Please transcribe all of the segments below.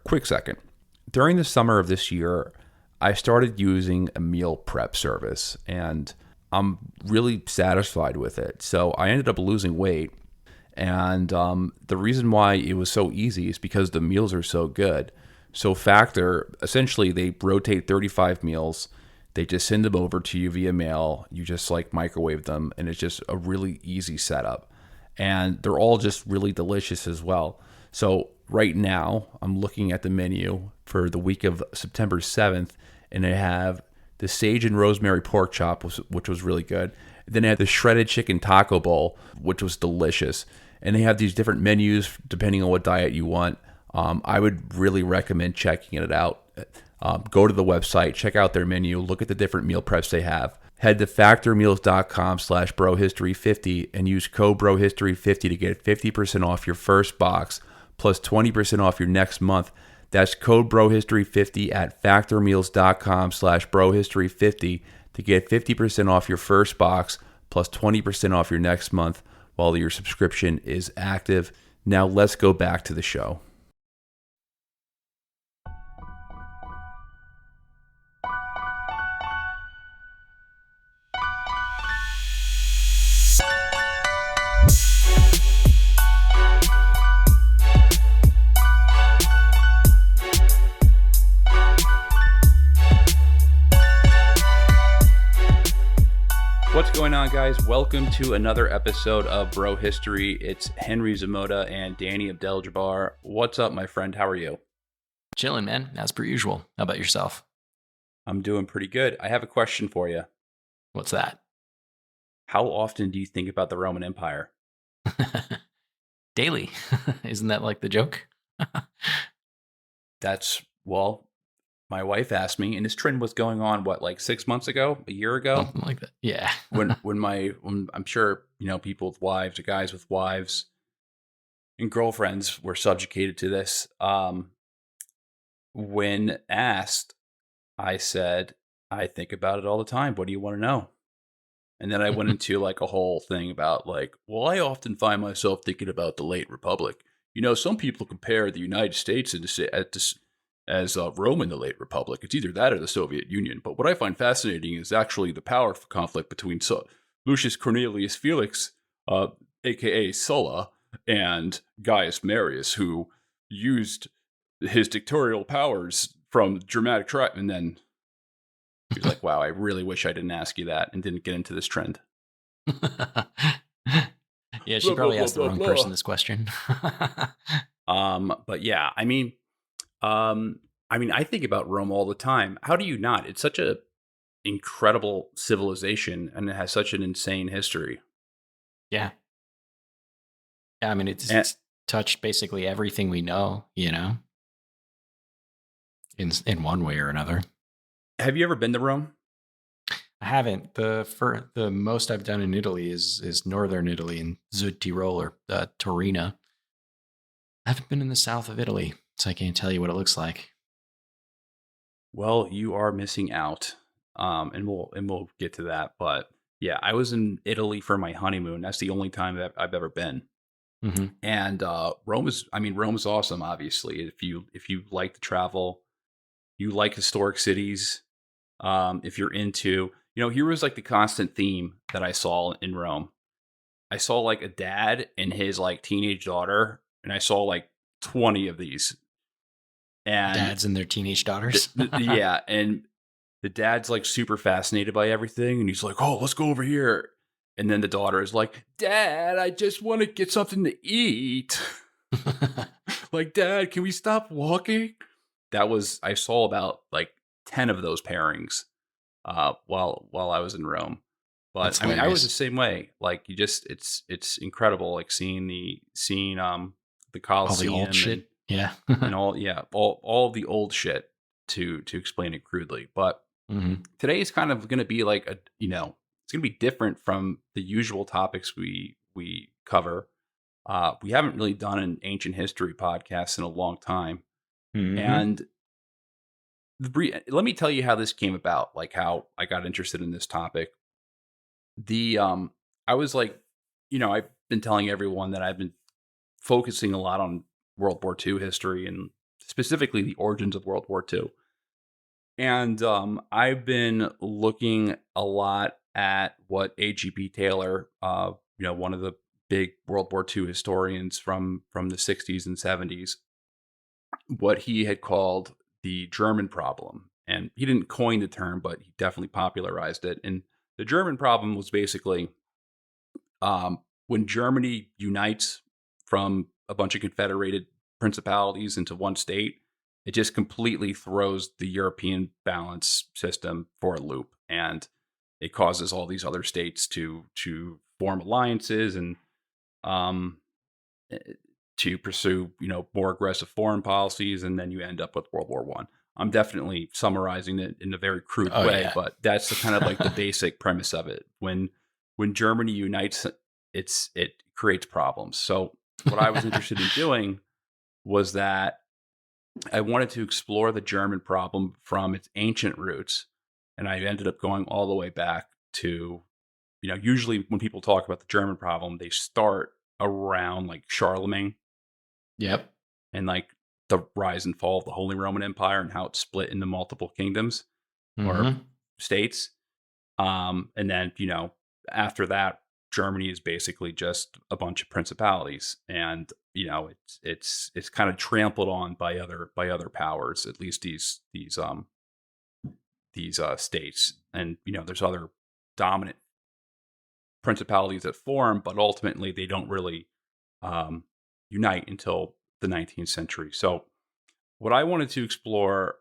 quick second. During the summer of this year, I started using a meal prep service, and I'm really satisfied with it. So I ended up losing weight, and the reason why it was so easy is because the meals are so good. So Factor, essentially, they rotate 35 meals. They just send them over to you via mail. You just like microwave them, and it's just a really easy setup. And they're all just really delicious as well. So right now, I'm looking at the menu for the week of September 7th, and I have the sage and rosemary pork chop, which was really good. Then I had the shredded chicken taco bowl, which was delicious. And they have these different menus depending on what diet you want. I would really recommend checking it out. Go to the website, check out their menu, look at the different meal preps they have. Head to factormeals.com/brohistory50 and use code brohistory50 to get 50% off your first box plus 20% off your next month. That's code brohistory50 at factormeals.com/brohistory50 to get 50% off your first box plus 20% off your next month while your subscription is active. Now let's go back to the show. What's going on, guys? Welcome to another episode of Bro History. It's Henry Zamota and Danny Abdel-Jabbar. What's up, my friend? How are you? Chilling, man, as per usual. How about yourself? I'm doing pretty good. I have a question for you. What's that? How often do you think about the Roman Empire? Daily. Isn't that like the joke? Well, my wife asked me, and this trend was going on, like 6 months ago, a year ago? Something like that. Yeah. when I'm sure, people with wives or guys with wives and girlfriends were subjugated to this. When asked, I said, I think about it all the time. What do you want to know? And then I went into like a whole thing about I often find myself thinking about the late Republic. Some people compare the United States as Rome in the late Republic. It's either that or the Soviet Union. But what I find fascinating is actually the power conflict between Lucius Cornelius Felix, a.k.a. Sulla, and Gaius Marius, who used his dictatorial powers from dramatic and then he's like, wow, I really wish I didn't ask you that and didn't get into this trend. Yeah, she probably asked the wrong person this question. But yeah, I mean, I think about Rome all the time. How do you not? It's such a incredible civilization, and it has such an insane history. Yeah. I mean, it's touched basically everything we know, in one way or another. Have you ever been to Rome? I haven't. The most I've done in Italy is northern Italy in Südtirol or Torino. I haven't been in the south of Italy, so I can't tell you what it looks like. Well, you are missing out, and we'll get to that. But yeah, I was in Italy for my honeymoon. That's the only time that I've ever been. Mm-hmm. And Rome is awesome. Obviously, if you like to travel, you like historic cities. If you're into, here was like the constant theme that I saw in Rome. I saw like a dad and his like teenage daughter, and I saw like 20 of these. And dads and their teenage daughters. Yeah, and the dad's like super fascinated by everything, and he's like, "Oh, let's go over here." And then the daughter is like, "Dad, I just want to get something to eat." Like, "Dad, can we stop walking?" I saw about like 10 of those pairings while I was in Rome. But That's I mean, I hilarious. was the same way. Like, it's incredible, like seeing the Colosseum, all the old shit. Yeah. And all the old shit, to explain it crudely. But today is kind of going to be like it's going to be different from the usual topics we cover. We haven't really done an ancient history podcast in a long time. Mm-hmm. And let me tell you how this came about, like how I got interested in this topic. I was like, I've been telling everyone that I've been focusing a lot on World War II history and specifically the origins of World War II. And I've been looking a lot at what A.G.P. Taylor, one of the big World War II historians from the 60s and 70s, what he had called the German problem. And he didn't coin the term, but he definitely popularized it. And the German problem was basically when Germany unites from a bunch of confederated principalities into one state, it just completely throws the European balance system for a loop, and it causes all these other states to form alliances and um, eh, to pursue more aggressive foreign policies, and then you end up with World War One. I'm definitely summarizing it in a very crude Oh way, yeah. but that's the kind of like the basic premise of it. When Germany unites, it creates problems. So what I was interested in doing was that I wanted to explore the German problem from its ancient roots, and I ended up going all the way back to, usually when people talk about the German problem, they start around like Charlemagne Yep. and like the rise and fall of the Holy Roman Empire and how it split into multiple kingdoms or Mm-hmm. states. And then, after that, Germany is basically just a bunch of principalities, and it's kind of trampled on by other powers, at least these states, and there's other dominant principalities that form, but ultimately they don't really um, unite until the 19th century. So what I wanted to explore,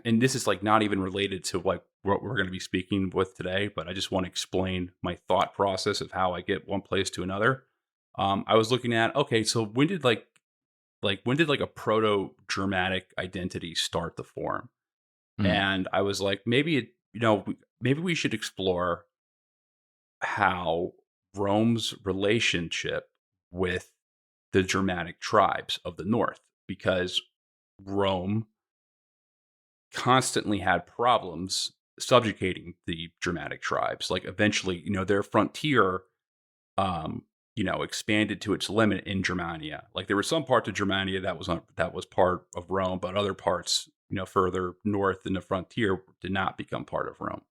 and this is like not even related to what we're going to be speaking with today, but I just want to explain my thought process of how I get one place to another. I was looking at, okay, so when did a proto Germanic identity start to form? Mm. And I was like, maybe we should explore how Rome's relationship with the Germanic tribes of the north, because Rome constantly had problems subjugating the Germanic tribes. Like eventually, their frontier, expanded to its limit in Germania. Like there were some parts of Germania that was part of Rome, but other parts, further north in the frontier did not become part of Rome.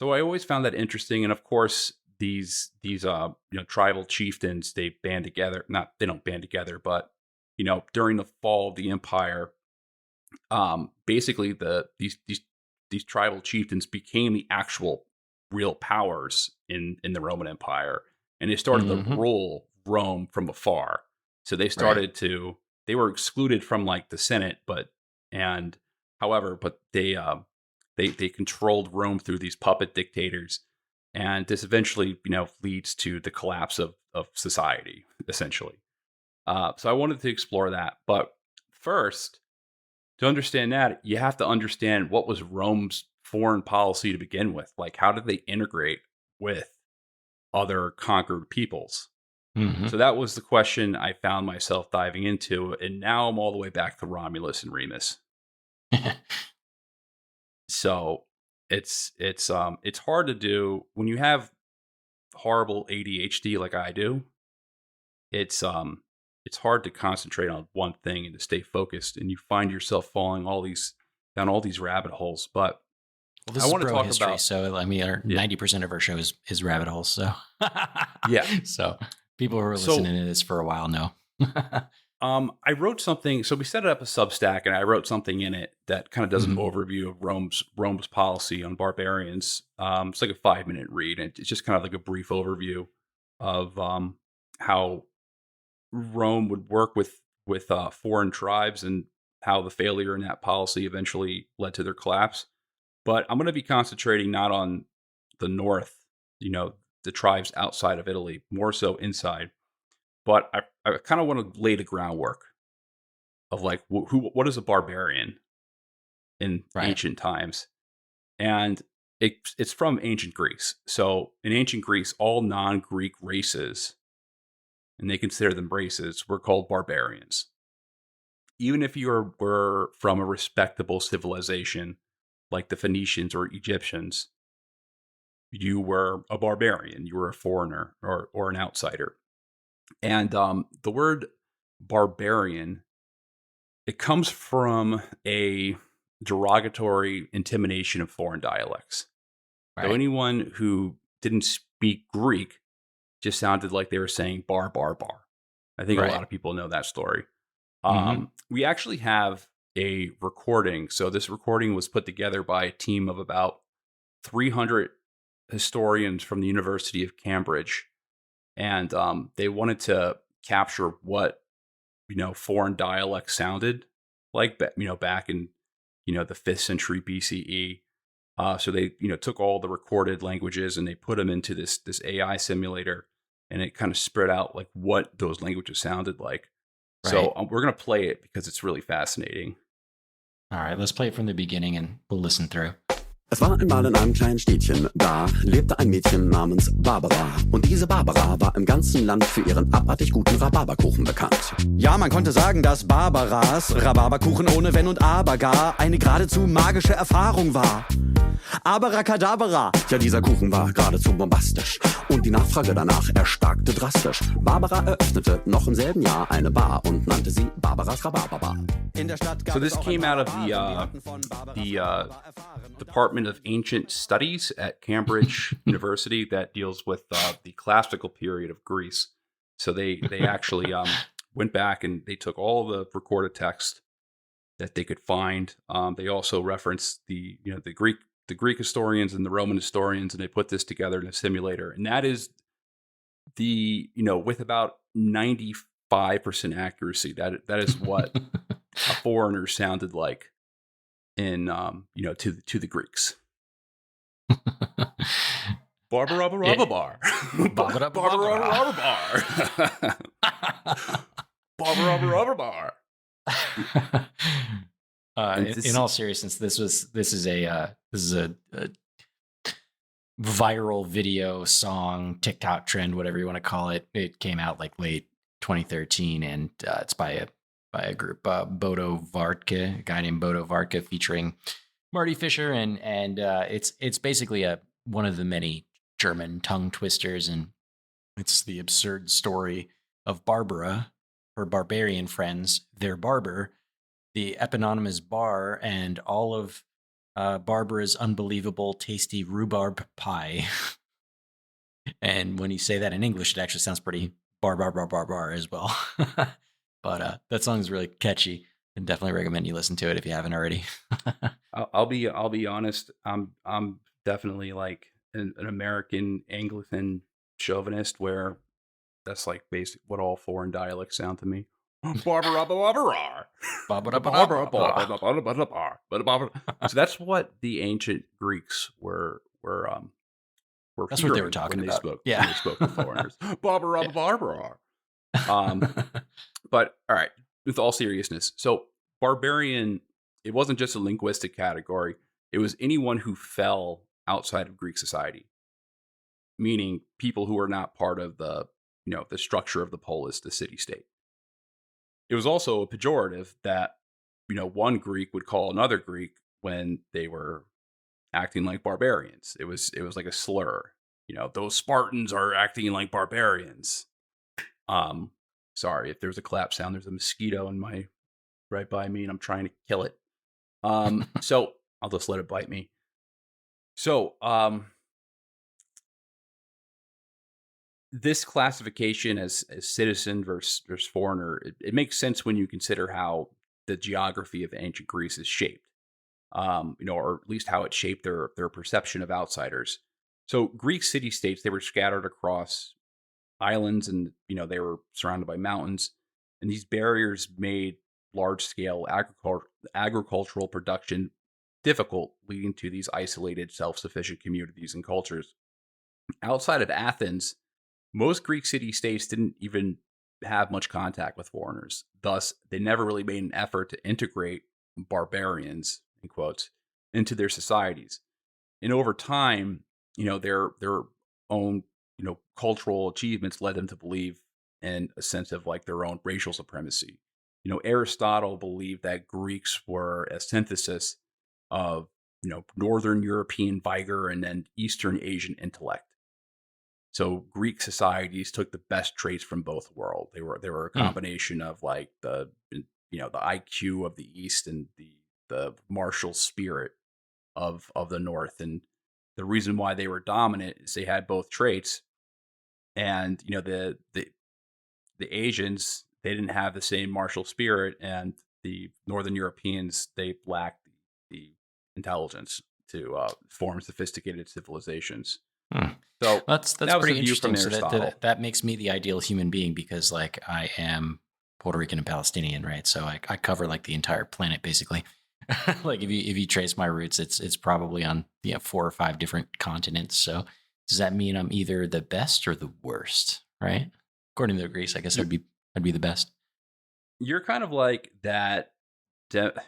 So I always found that interesting. And of course, these tribal chieftains, they band together. Not they don't band together, but during the fall of the empire, basically these tribal chieftains became the actual real powers in the Roman Empire, and they started to Mm-hmm. rule Rome from afar. So Right. they were excluded from like the Senate, and but they controlled Rome through these puppet dictators, and this eventually leads to the collapse of society essentially. So I wanted to explore that, but first, to understand that, you have to understand what was Rome's foreign policy to begin with. Like, how did they integrate with other conquered peoples? Mm-hmm. So that was the question I found myself diving into, and now I'm all the way back to Romulus and Remus. So it's hard to do when you have horrible ADHD like I do. It's hard to concentrate on one thing and to stay focused, and you find yourself falling down all these rabbit holes. But Well, I this is want to bro talk history, about so I mean, our yeah 90% of our show is rabbit holes. So, yeah. so people who are So listening to this for a while know. I wrote something. So we set it up a Substack, and I wrote something in it that kind of does an Hmm. overview of Rome's policy on barbarians. It's like a 5-minute read, and it's just kind of like a brief overview of how Rome would work with foreign tribes and how the failure in that policy eventually led to their collapse. But I'm going to be concentrating not on the north, you know, the tribes outside of Italy, more so inside. But I kind of want to lay the groundwork of like what is a barbarian in Right. ancient times, and it's from ancient Greece. So in ancient Greece, all non-Greek races, and they consider them races, were called barbarians. Even if were from a respectable civilization like the Phoenicians or Egyptians, you were a barbarian. You were a foreigner or an outsider. And the word barbarian It comes from a derogatory intimidation of foreign dialects. So Right. anyone who didn't speak Greek just sounded like they were saying bar, bar, bar. I think a Right. lot of people know that story. Mm-hmm. We actually have a recording. So this recording was put together by a team of about 300 historians from the University of Cambridge, and they wanted to capture what foreign dialects sounded like, back in the 5th century BCE. So they took all the recorded languages and they put them into this AI simulator, and it kind of spread out like what those languages sounded like. So Right. we're gonna play it because it's really fascinating. All right. Let's play it from the beginning and we'll listen through. Es war einmal in einem kleinen Städtchen, da lebte ein Mädchen namens Barbara. Und diese Barbara war im ganzen Land für ihren abartig guten Rhabarberkuchen bekannt. Ja, man konnte sagen, dass Barbaras Rhabarberkuchen ohne Wenn und Aber gar eine geradezu magische Erfahrung war. Abracadabra, ja, dieser Kuchen war geradezu bombastisch. Und die Nachfrage danach erstarkte drastisch. Barbara eröffnete noch im selben Jahr eine Bar und nannte sie Barbaras Rhabarberbar. In der Stadt gab So this es auch came out of the Department of Ancient Studies at Cambridge University that deals with the classical period of Greece. So they actually went back and they took all the recorded text that they could find. They also referenced the Greek historians and the Roman historians, and they put this together in a simulator. And that is with about 95% accuracy, that is what a foreigner sounded like in to the Greeks. Barbara bar. Barbara bar. Barbara bar. In all seriousness, this is a viral video song, TikTok trend, whatever you want to call it. It came out like late 2013, and it's by a group, Bodo Vartke, a guy named Bodo Vartke, featuring Marty Fisher, and it's basically one of the many German tongue twisters, and it's the absurd story of Barbara, her barbarian friends, their barber, the eponymous bar, and all of Barbara's unbelievable tasty rhubarb pie. And when you say that in English, it actually sounds pretty bar as well. But that song is really catchy, and definitely recommend you listen to it if you haven't already. I'll be honest. I'm definitely like an American Anglican chauvinist, where that's like basic what all foreign dialects sound to me. So that's what the ancient Greeks were That's what they were hearing talking when about. when they spoke to foreigners. But all right, with all seriousness, so barbarian, it wasn't just a linguistic category. It was anyone who fell outside of Greek society, meaning people who were not part of the structure of the polis, the city-state. It was also a pejorative that, one Greek would call another Greek when they were acting like barbarians. It was like a slur. Those Spartans are acting like barbarians. Sorry if there's a clap sound. There's a mosquito right by me, and I'm trying to kill it. So I'll just let it bite me. So, this classification as citizen versus foreigner, it makes sense when you consider how the geography of ancient Greece is shaped, or at least how it shaped their perception of outsiders. So Greek city-states, they were scattered across islands, and they were surrounded by mountains, and these barriers made large-scale agricultural production difficult, leading to these isolated, self-sufficient communities and cultures. Outside of Athens, most Greek city-states didn't even have much contact with foreigners. Thus, they never really made an effort to integrate barbarians, in quotes, into their societies. And over time, their own, cultural achievements led them to believe in a sense of like their own racial supremacy. Aristotle believed that Greeks were a synthesis of, Northern European vigor and then Eastern Asian intellect. So Greek societies took the best traits from both worlds. They were a combination of like the the IQ of the East and the martial spirit of the North. And the reason why they were dominant is they had both traits. And the Asians, they didn't have the same martial spirit, and the Northern Europeans, they lacked the intelligence to form sophisticated civilizations. So that's that was pretty the view from interesting. So Aristotle. that makes me the ideal human being, because like I am Puerto Rican and Palestinian, right? So I cover like the entire planet basically. Like if you trace my roots, it's probably on 4 or 5 different continents. So does that mean I'm either the best or the worst, right? According to the Greeks, I guess I'd be the best. You're kind of like that.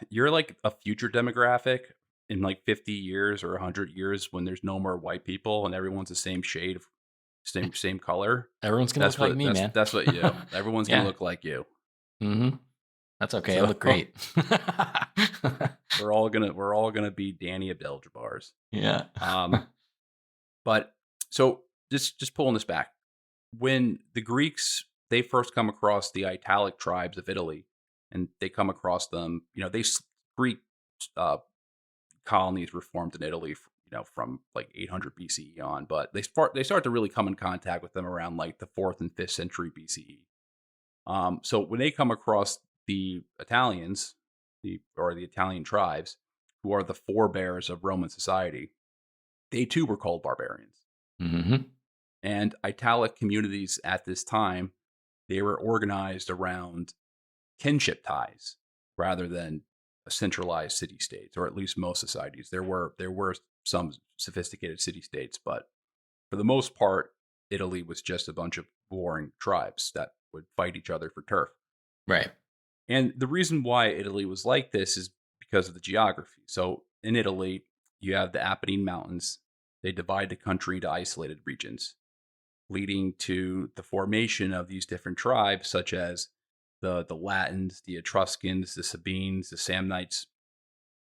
You're like a future demographic in like 50 years or 100 years when there's no more white people and everyone's the same shade of same color. Everyone's gonna look like me, man. That's what you. Everyone's gonna Yeah. look like you. Mm-hmm. That's okay. I So look great. we're all gonna be Danny Abdel-Jabbars. Yeah. But so just pulling this back, when the Greeks, they first come across the Italic tribes of Italy, and they come across them, Greek colonies were formed in Italy, from like 800 BCE on, but they start to really come in contact with them around like the 4th and 5th century BCE. So when they come across the Italians, the Italian tribes, who are the forebears of Roman society, they too were called barbarians. Mm-hmm. And Italic communities at this time, they were organized around kinship ties rather than a centralized city states, or at least most societies. There were some sophisticated city states, but for the most part, Italy was just a bunch of warring tribes that would fight each other for turf. Right. And the reason why Italy was like this is because of the geography. So in Italy, you have the Apennine Mountains. They divide the country into isolated regions, leading to the formation of these different tribes, such as the Latins, the Etruscans, the Sabines, the Samnites.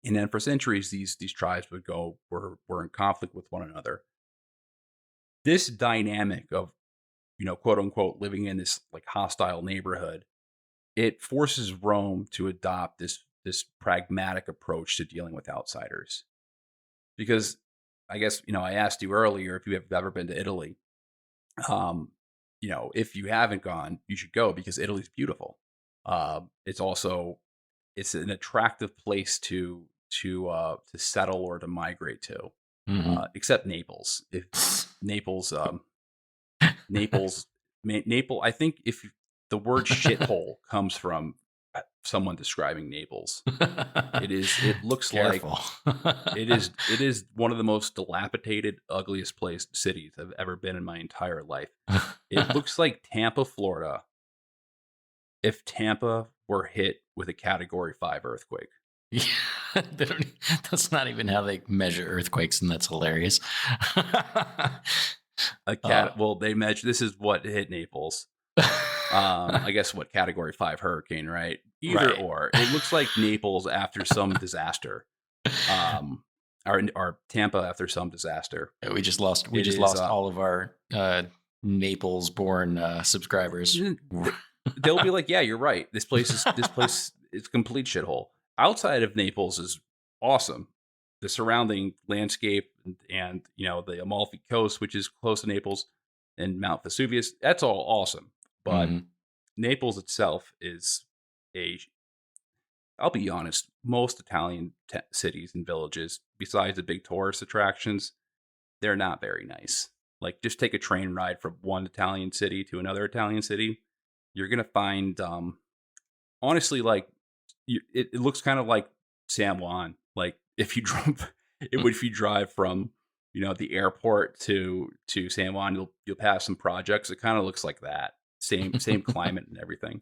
And then for centuries, these tribes were in conflict with one another. This dynamic of, quote unquote, living in this like hostile neighborhood, it forces Rome to adopt this pragmatic approach to dealing with outsiders. Because I guess, I asked you earlier if you have ever been to Italy. If you haven't gone, you should go, because Italy's beautiful. It's an attractive place to settle or to migrate to, except Naples. If Naples, I think if the word shithole comes from someone describing Naples, it looks Careful. like it is one of the most dilapidated, ugliest cities I've ever been in my entire life. It looks like Tampa, Florida, if Tampa were hit with a Category 5 earthquake. Yeah, that's not even how they measure earthquakes, and that's hilarious. Well, they measure. This is what hit Naples. I guess what Category 5 hurricane, right? Either Right. or. It looks like Naples after some disaster, or Tampa after some disaster. We just lost all of our Naples-born subscribers. They'll be like, "Yeah, you're right. This place is a complete shithole." Outside of Naples is awesome. The surrounding landscape and the Amalfi Coast, which is close to Naples, and Mount Vesuvius, that's all awesome. But Naples itself is I'll be honest, most Italian cities and villages, besides the big tourist attractions, they're not very nice. Like, just take a train ride from one Italian city to another Italian city. You're going to find, honestly, like, it looks kind of like San Juan. Like, if you drive from, the airport to San Juan, you'll pass some projects. It kind of looks like that. Same climate and everything.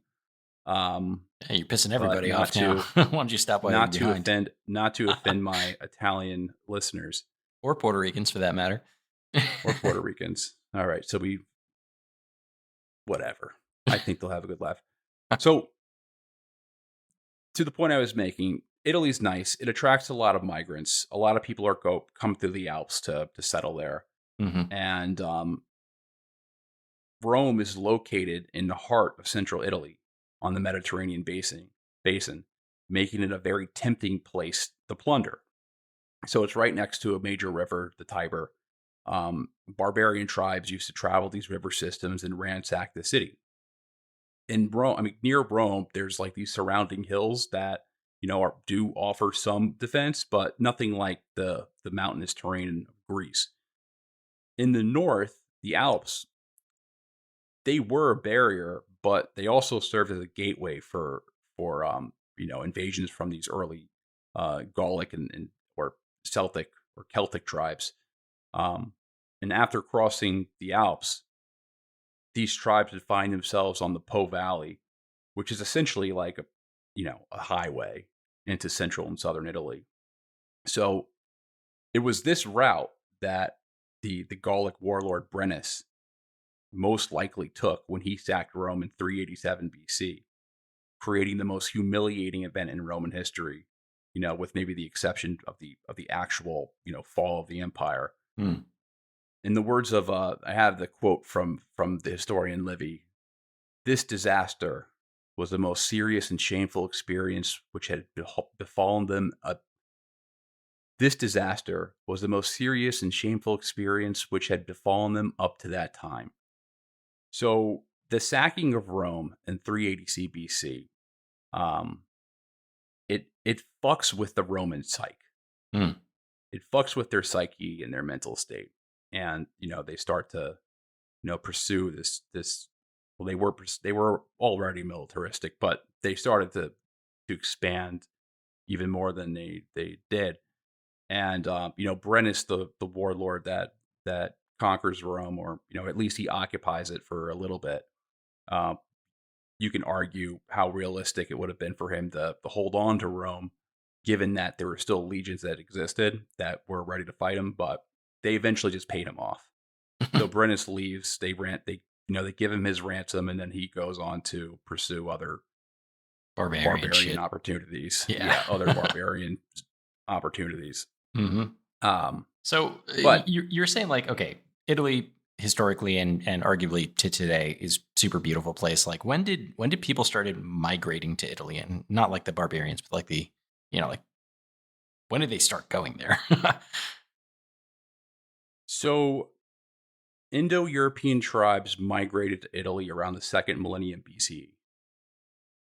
Hey, you're pissing everybody off now. Why don't you stop? Not to offend my Italian listeners, or Puerto Ricans for that matter, or Puerto Ricans. All right, so whatever. I think they'll have a good laugh. So, to the point I was making, Italy's nice. It attracts a lot of migrants. A lot of people come through the Alps to settle there, and Rome is located in the heart of central Italy on the Mediterranean basin. basin, making it a very tempting place to plunder. So it's right next to a major river, the Tiber. Barbarian tribes used to travel these river systems and ransack the city. In Rome, I mean, near Rome, there's like these surrounding hills that do offer some defense, but nothing like the mountainous terrain of Greece. In the north, the Alps, they were a barrier, but they also served as a gateway for invasions from these early Gallic and or Celtic or Celtic tribes. And after crossing the Alps, these tribes would find themselves on the Po Valley, which is essentially like a highway into central and southern Italy. So it was this route that the Gallic warlord Brennus most likely took when he sacked Rome in 387 BC, creating the most humiliating event in Roman history, with maybe the exception of the actual, fall of the empire. In the words of I have the quote from the historian Livy, "This disaster was the most serious and shameful experience which had befallen them. This disaster was the most serious and shameful experience which had befallen them up to that time." So the sacking of Rome in 380 BC, it fucks with the Roman psyche. It fucks with their psyche and their mental state, and they start to pursue this. Well, they were already militaristic, but they started to expand even more than they did. And Brennus, the warlord that conquers Rome, or at least he occupies it for a little bit. You can argue how realistic it would have been for him to hold on to Rome, given that there were still legions that existed that were ready to fight him, but they eventually just paid him off. So Brennus leaves. They give him his ransom, and then he goes on to pursue other barbarian opportunities. Yeah, other barbarian opportunities. So, but you're saying, like, okay, Italy historically and arguably to today is super beautiful place. Like, when did people started migrating to Italy, and not like the barbarians, but like the like when did they start going there? So Indo-European tribes migrated to Italy around the second millennium BCE.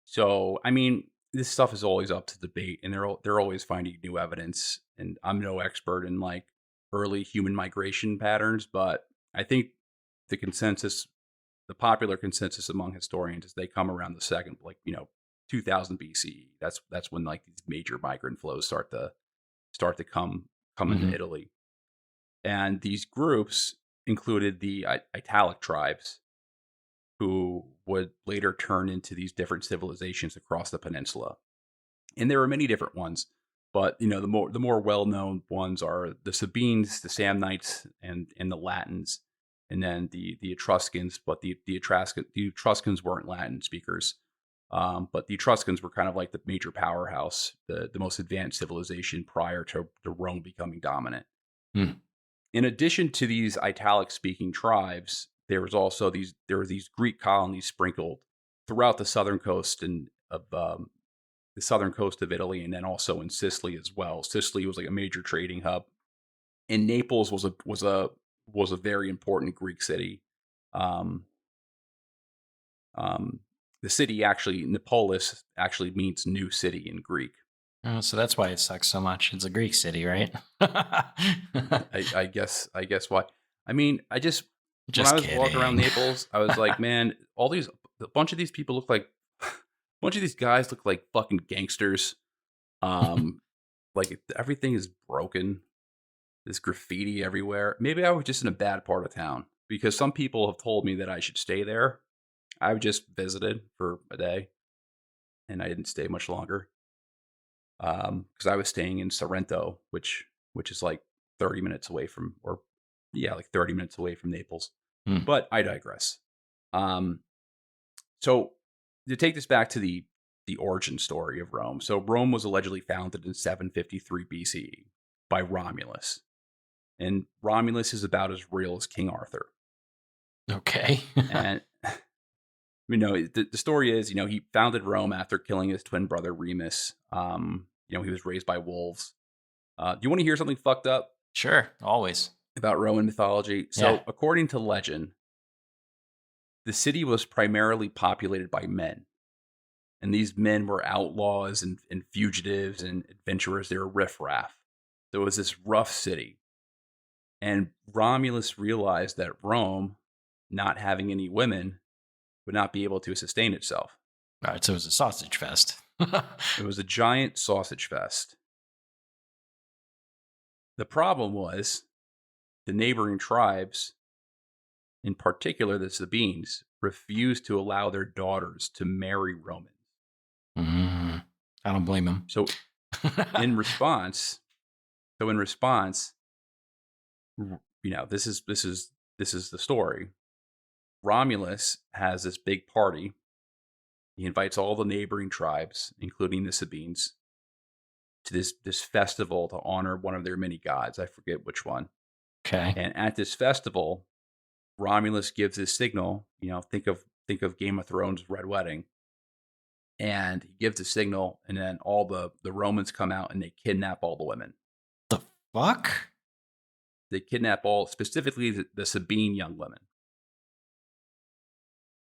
So, I mean, this stuff is always up to debate, and they're always finding new evidence. And I'm no expert in like early human migration patterns, but I think the popular consensus among historians is they come around the second, 2000 BCE. That's when like these major migrant flows start to come into Italy, and these groups included the Italic tribes, who would later turn into these different civilizations across the peninsula. And there are many different ones, but the more well-known ones are the Sabines, the Samnites, and the Latins, and then the Etruscans. But the Etruscans weren't Latin speakers, but the Etruscans were kind of like the major powerhouse, the most advanced civilization prior to Rome becoming dominant. In addition to these Italic-speaking tribes, there were these Greek colonies sprinkled throughout the southern coast of Italy, and then also in Sicily as well. Sicily was like a major trading hub, and Naples was a very important Greek city. The city Polis actually means new city in Greek. Oh, so that's why it sucks so much. It's a Greek city, right? I guess why. I mean, when I was walking around Naples, I was like, man, a bunch of these people look like, a bunch of these guys look like fucking gangsters. Like everything is broken. There's graffiti everywhere. Maybe I was just in a bad part of town, because some people have told me that I should stay there. I've just visited for a day, and I didn't stay much longer. Because I was staying in Sorrento, which is like 30 minutes away from, 30 minutes away from Naples. But I digress. So to take this back to the origin story of Rome. So Rome was allegedly founded in 753 BCE by Romulus. And Romulus is about as real as King Arthur. Okay. And The story is, he founded Rome after killing his twin brother Remus. He was raised by wolves. Do you want to hear something fucked up Sure, always. about Roman mythology? So, according to legend, the city was primarily populated by men. And these men were outlaws and fugitives and adventurers. They were riffraff. So it was this rough city. And Romulus realized that Rome, not having any women, would not be able to sustain itself. All right, so it was a sausage fest. It was a giant sausage fest. The problem was the neighboring tribes, in particular the Sabines, refused to allow their daughters to marry Romans. I don't blame him. So in response, this is the story. Romulus has this big party. He invites all the neighboring tribes, including the Sabines, to this festival to honor one of their many gods. I forget which one. Okay. And at this festival, Romulus gives his signal. Think of Game of Thrones Red Wedding. And he gives a signal, and then all the Romans come out and they kidnap all the women. The fuck? They kidnap specifically the Sabine young women.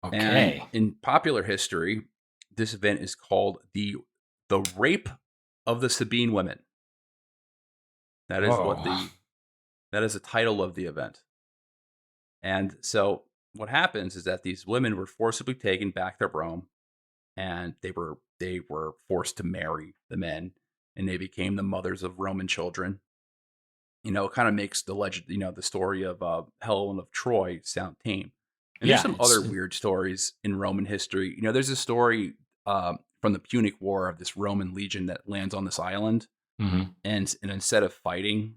Okay. And in popular history, this event is called the rape of the Sabine women. That is that is the title of the event. And so what happens is that these women were forcibly taken back to Rome. And they were forced to marry the men, and they became the mothers of Roman children. It kind of makes the legend, the story of Helen of Troy sound tame. And there's some other weird stories in Roman history. There's a story from the Punic War of this Roman legion that lands on this island, and instead of fighting,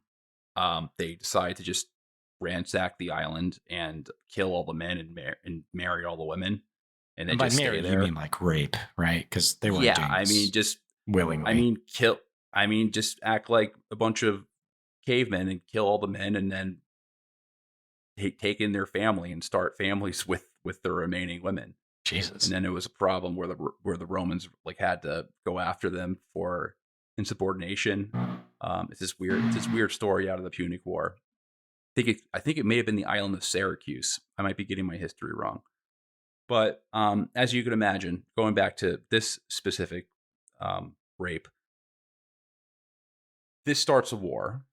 they decide to just ransack the island and kill all the men and marry all the women. And then by just marry, stay there. You mean like rape, right? Because they weren't doing just willingly. Kill. Just act like a bunch of cavemen and kill all the men, and then take in their family and start families with the remaining women. Jesus. And then it was a problem where the Romans had to go after them for insubordination. It's this weird story out of the Punic War. I think it may have been the island of Syracuse. I might be getting my history wrong. But as you can imagine, going back to this specific rape, this starts a war.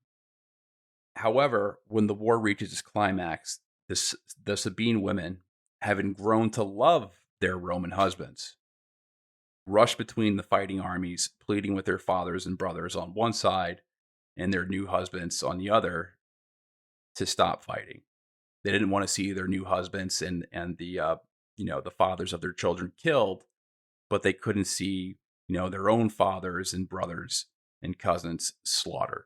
However, when the war reaches its climax, the Sabine women, having grown to love their Roman husbands, rush between the fighting armies, pleading with their fathers and brothers on one side and their new husbands on the other to stop fighting. They didn't want to see their new husbands and the the fathers of their children killed, but they couldn't see, their own fathers and brothers and cousins slaughtered.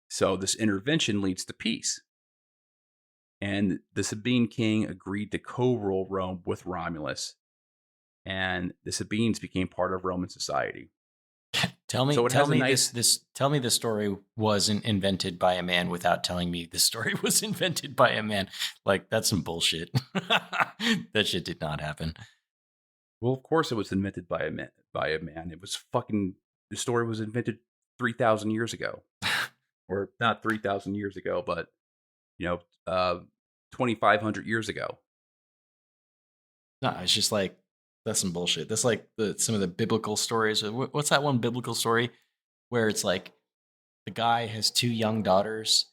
So this intervention leads to peace. And the Sabine king agreed to co-rule Rome with Romulus. And the Sabines became part of Roman society. Tell me the story wasn't invented by a man without telling me the story was invented by a man. Like, that's some bullshit. That shit did not happen. Well, of course it was invented by a man. It was the story was invented 3,000 years ago. Or not 3,000 years ago, but 2,500 years ago. No, it's just like, that's some bullshit. That's like some of the biblical stories. What's that one biblical story where it's like the guy has two young daughters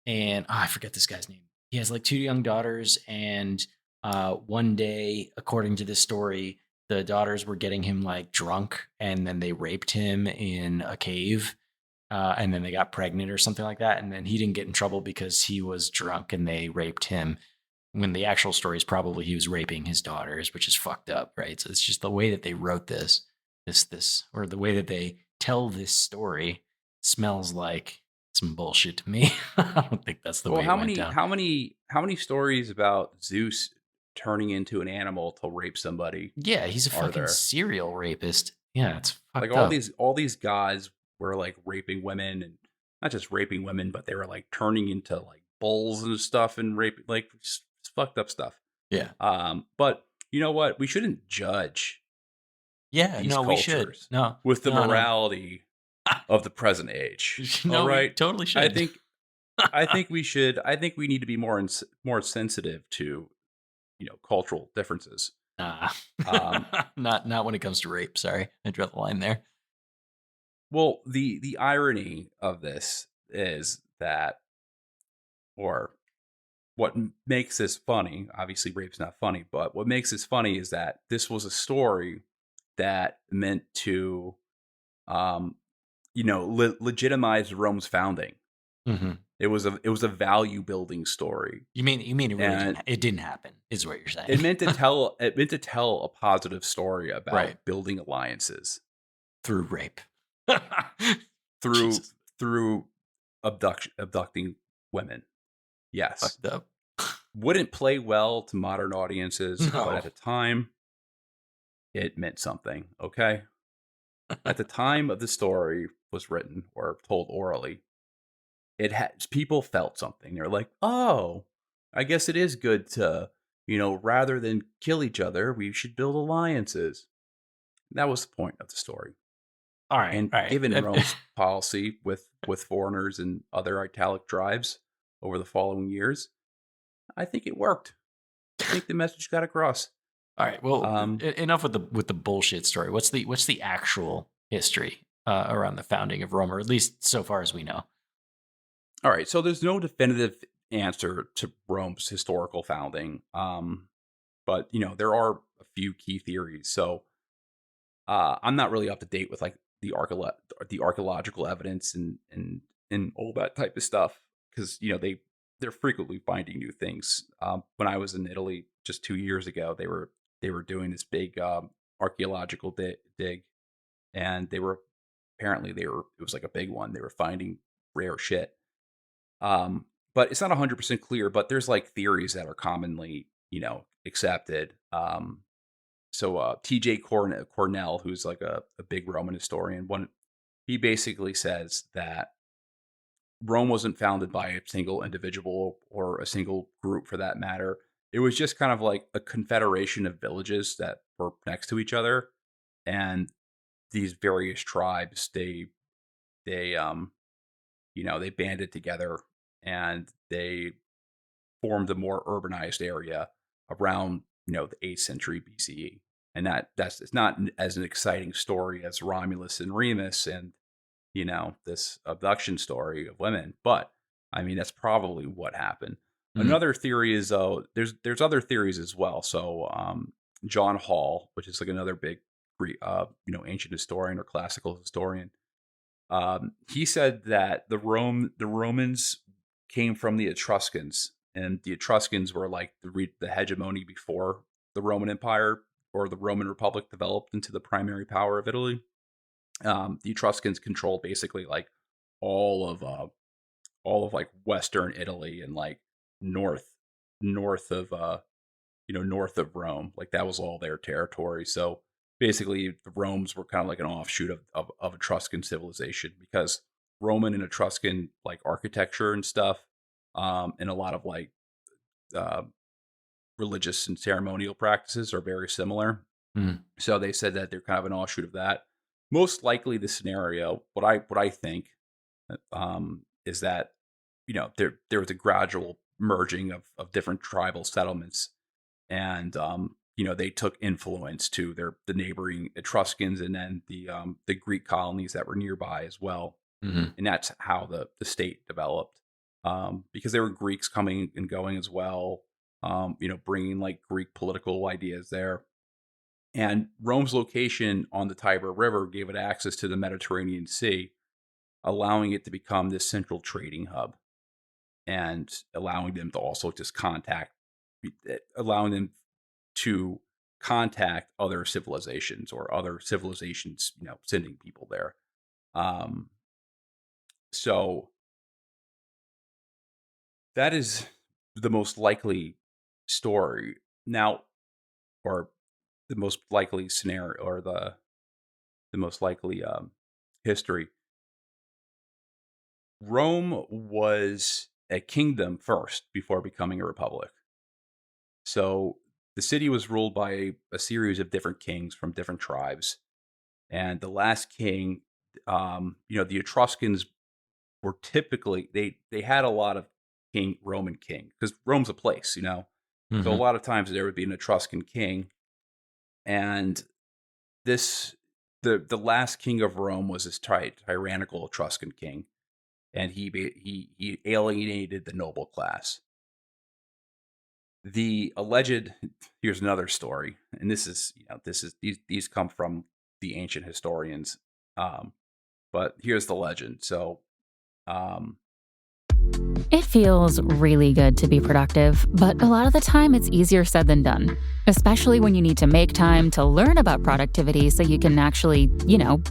and I forget this guy's name. He has like two young daughters, and one day, according to this story, the daughters were getting him like drunk, and then they raped him in a cave, and then they got pregnant or something like that. And then he didn't get in trouble because he was drunk and they raped him. When the actual story is probably he was raping his daughters, which is fucked up, right? So it's just the way that they wrote this, or the way that they tell this story smells like some bullshit to me. I don't think that's the way it went down. How many stories about Zeus turning into an animal to rape somebody? Yeah, he's a fucking serial rapist. Yeah, it's fucked like up. all these guys were like raping women, and not just raping women, but they were like turning into like bulls and stuff and rape, like just fucked up stuff. Yeah. But you know what? We shouldn't judge Yeah. these No, we should. cultures No. with the No. No. morality of the present age. All No, we right. totally I should. think I think we should. I think we need to be more sensitive to cultural differences. Nah. Um, Not when it comes to rape. Sorry, I drew the line there. well, the irony of this is that, or what makes this funny. Obviously, rape's not funny, but what makes this funny is that this was a story that meant to, um, legitimize Rome's founding. Mm-hmm. It was a value building story, You mean it really and didn't happen? Is what you're saying? it meant to tell a positive story about Right. building alliances Through rape. through Jesus, through abducting women. Yes, fucked up. wouldn't play well to modern audiences, but No. at the time, it meant something. Okay, at the time of the story was written or told orally, it had people felt something. They're like, oh, I guess it is good to, rather than kill each other, we should build alliances. That was the point of the story. All right. And All right. given Rome's policy with foreigners and other italic tribes over the following years, I think it worked. I think the message got across. All right. Well, Um, enough with the bullshit story. What's the actual history around the founding of Rome, or at least so far as we know? all right, so there's no definitive answer to Rome's historical founding, but there are a few key theories. So I'm not really up to date with like the archaeological evidence and all that type of stuff because they're frequently finding new things. When I was in Italy just 2 years ago, they were doing this big archaeological dig, and it was like a big one. They were finding rare shit. But it's not 100% clear. But there's like theories that are commonly accepted. So T.J. Cornell, who's like a big Roman historian, he basically says that Rome wasn't founded by a single individual or a single group for that matter. It was just kind of like a confederation of villages that were next to each other, and these various tribes they banded together and they formed a more urbanized area around the 8th century BCE. And that's it's not as an exciting story as Romulus and Remus and this abduction story of women, but I mean that's probably what happened. Mm. Another theory is there's other theories as well. So John Hall, which is like another big ancient historian or classical historian, he said that the Romans came from the Etruscans, and the Etruscans were like the hegemony before the Roman Empire or the Roman Republic developed into the primary power of Italy. The Etruscans controlled basically like all of like Western Italy and like north north of north of Rome. Like that was all their territory. So basically, the Romes were kind of like an offshoot of Etruscan civilization because Roman and Etruscan like architecture and stuff, and a lot of like uh, religious and ceremonial practices are very similar. Mm. So they said that they're kind of an offshoot of that. Most likely, the scenario, what I think, is that there was a gradual merging of different tribal settlements, and they took influence to the neighboring Etruscans and then the Greek colonies that were nearby as well, Mm-hmm. and that's how the state developed. Because there were Greeks coming and going as well, bringing like Greek political ideas there. And Rome's location on the Tiber River gave it access to the Mediterranean Sea, allowing it to become this central trading hub and allowing them to also just allowing them to contact other civilizations or other civilizations, sending people there. So that is the most likely story now, or the most likely scenario, or the most likely history. Rome was a kingdom first before becoming a republic. So the city was ruled by a series of different kings from different tribes. And the last king, the Etruscans were typically, they had a lot of Roman king, because Rome's a place, So a Mm-hmm. lot of times there would be an Etruscan king. And this, the last king of Rome was this tyrannical Etruscan king. And he alienated the noble class. The alleged, here's another story, and these come from the ancient historians, but here's the legend. So, um, It feels really good to be productive, but a lot of the time it's easier said than done, especially when you need to make time to learn about productivity so you can actually,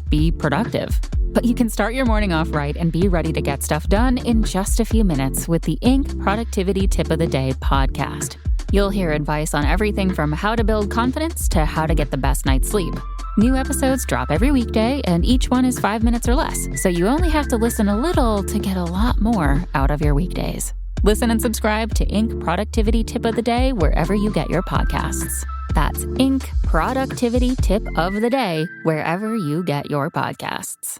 be productive. But you can start your morning off right and be ready to get stuff done in just a few minutes with the Inc. Productivity Tip of the Day podcast. You'll hear advice on everything from how to build confidence to how to get the best night's sleep. New episodes drop every weekday, and each one is 5 minutes or less, so you only have to listen a little to get a lot more out of your weekdays. Listen and subscribe to Inc. Productivity Tip of the Day wherever you get your podcasts. That's Inc. Productivity Tip of the Day wherever you get your podcasts.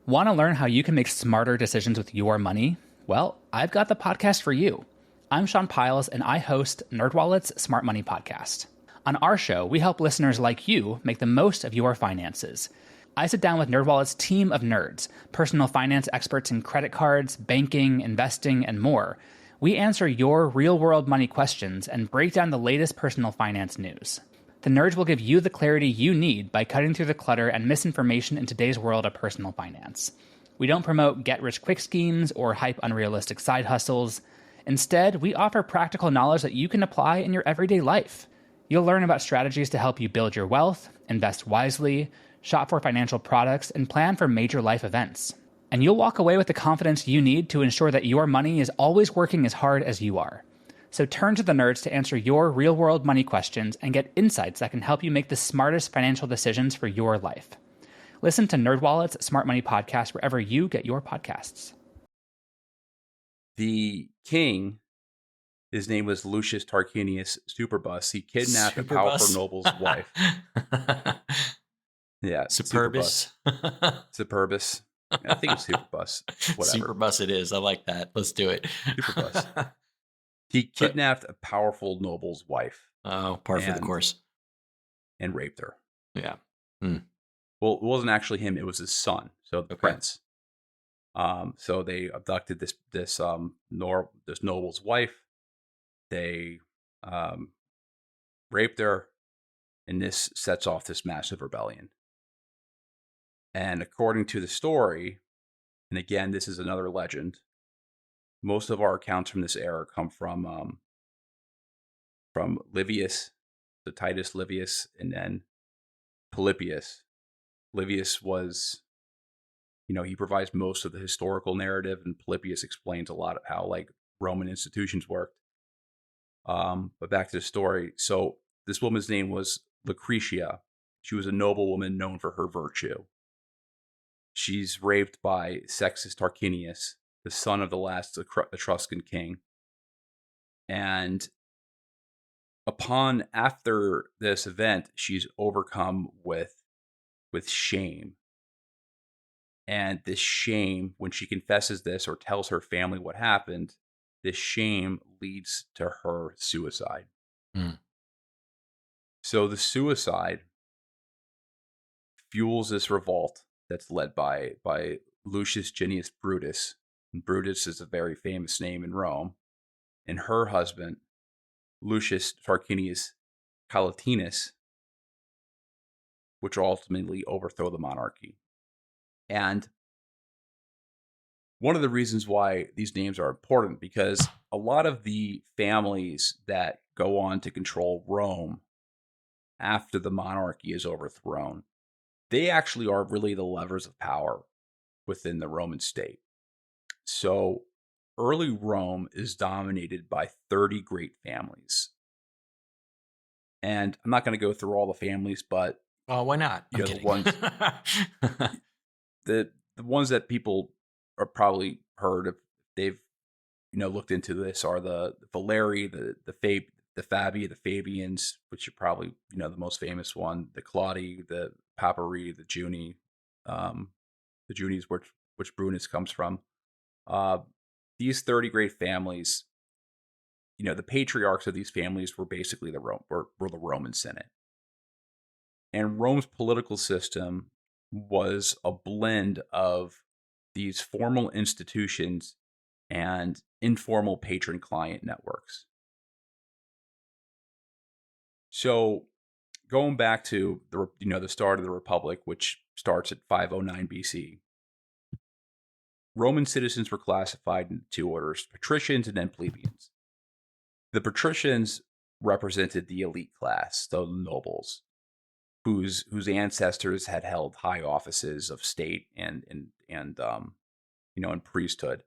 Want to learn how you can make smarter decisions with your money? Well, I've got the podcast for you. I'm Sean Piles, and I host NerdWallet's Smart Money Podcast. On our show, we help listeners like you make the most of your finances. I sit down with NerdWallet's team of nerds, personal finance experts in credit cards, banking, investing, and more. We answer your real-world money questions and break down the latest personal finance news. The nerds will give you the clarity you need by cutting through the clutter and misinformation in today's world of personal finance. We don't promote get-rich-quick schemes or hype unrealistic side hustles. Instead, we offer practical knowledge that you can apply in your everyday life. You'll learn about strategies to help you build your wealth, invest wisely, shop for financial products, and plan for major life events. And you'll walk away with the confidence you need to ensure that your money is always working as hard as you are. So turn to the nerds to answer your real-world money questions and get insights that can help you make the smartest financial decisions for your life. Listen to NerdWallet's Smart Money Podcast wherever you get your podcasts. the king, his name was Lucius Tarquinius Superbus. He kidnapped a powerful noble's wife. Yeah, Superbus. Superbus. I think it's Superbus. Whatever. Superbus it is. I like that. Let's do it. Superbus. He kidnapped a powerful noble's wife. Oh, par for the course. And raped her. Yeah. Well, it wasn't actually him. It was his son. So the prince. So they abducted this noble's wife. They raped her, and this sets off this massive rebellion. And according to the story, and again, this is another legend, most of our accounts from this era come from Livius, the Titus Livius, and then Polybius. Livius was, he provides most of the historical narrative, and Polybius explains a lot of how Roman institutions worked. But back to the story. So this woman's name was Lucretia. She was a noblewoman known for her virtue. She's raped by Sextus Tarquinius, the son of the last Etruscan king. And after this event, she's overcome with shame. And this shame, when she confesses this or tells her family what happened, this shame leads to her suicide. So the suicide fuels this revolt that's led by Lucius Junius Brutus. And Brutus is a very famous name in Rome. And her husband, Lucius Tarquinius Collatinus, which will ultimately overthrow the monarchy. And one of the reasons why these names are important, because a lot of the families that go on to control Rome after the monarchy is overthrown, they actually are really the levers of power within the Roman state. So early Rome is dominated by 30 great families. And I'm not going to go through all the families, but why not? I'm kidding. The ones that people are probably heard of, they've looked into this, are the Valeri, the the Fabii, the Fabians, which are probably the most famous one, the Claudi, the Papyri, the Junis, which Brunus comes from. These 30 great families, the patriarchs of these families were basically were the Roman Senate. And Rome's political system was a blend of these formal institutions and informal patron-client networks. So going back to the start of the Republic, which starts at 509 BC, Roman citizens were classified into two orders: patricians and then plebeians. The patricians represented the elite class, the nobles, whose ancestors had held high offices of state and priesthood,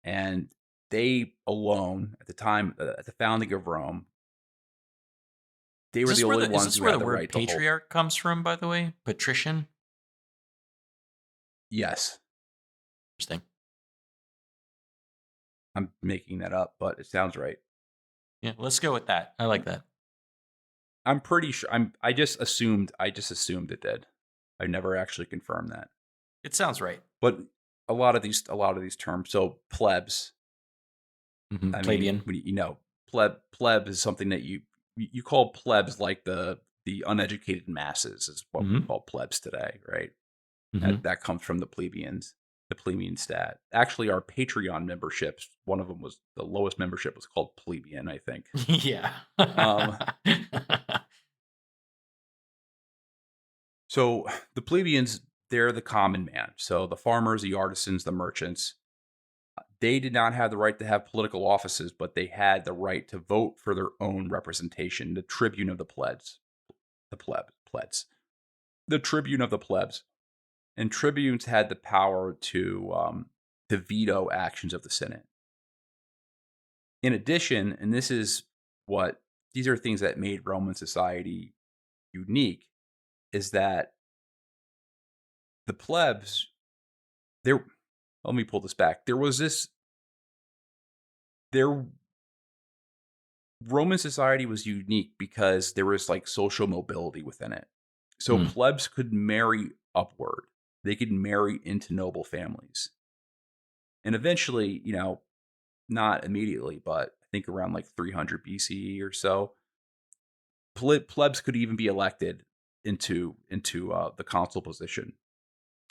and they alone at the time at the founding of Rome, they were the only ones who had the right to hold. Is this where the word patriarch comes from, by the way? Patrician? Yes. Interesting. I'm making that up, but it sounds right. Yeah, let's go with that. I like that. I'm pretty sure. I just assumed it did. I never actually confirmed that. It sounds right. But a lot of these terms. So plebs. Mm-hmm. I Plebeian. mean, pleb is something that you call plebs, like the uneducated masses is what we call plebs today, right? Mm-hmm. That comes from the plebeians, the plebeian stat. Actually, our Patreon memberships, one of them was the lowest membership was called plebeian, I think. Yeah. So the plebeians, they're the common man. So the farmers, the artisans, the merchants, they did not have the right to have political offices, but they had the right to vote for their own representation, the tribune of the plebs. The tribune of the plebs. And tribunes had the power to veto actions of the Senate. In addition, and these are things that made Roman society unique, is that the plebs, let me pull this back. Roman society was unique because there was like social mobility within it. So plebs could marry upward. They could marry into noble families. And eventually, not immediately, but I think around like 300 BCE or so, plebs could even be elected into the consul position.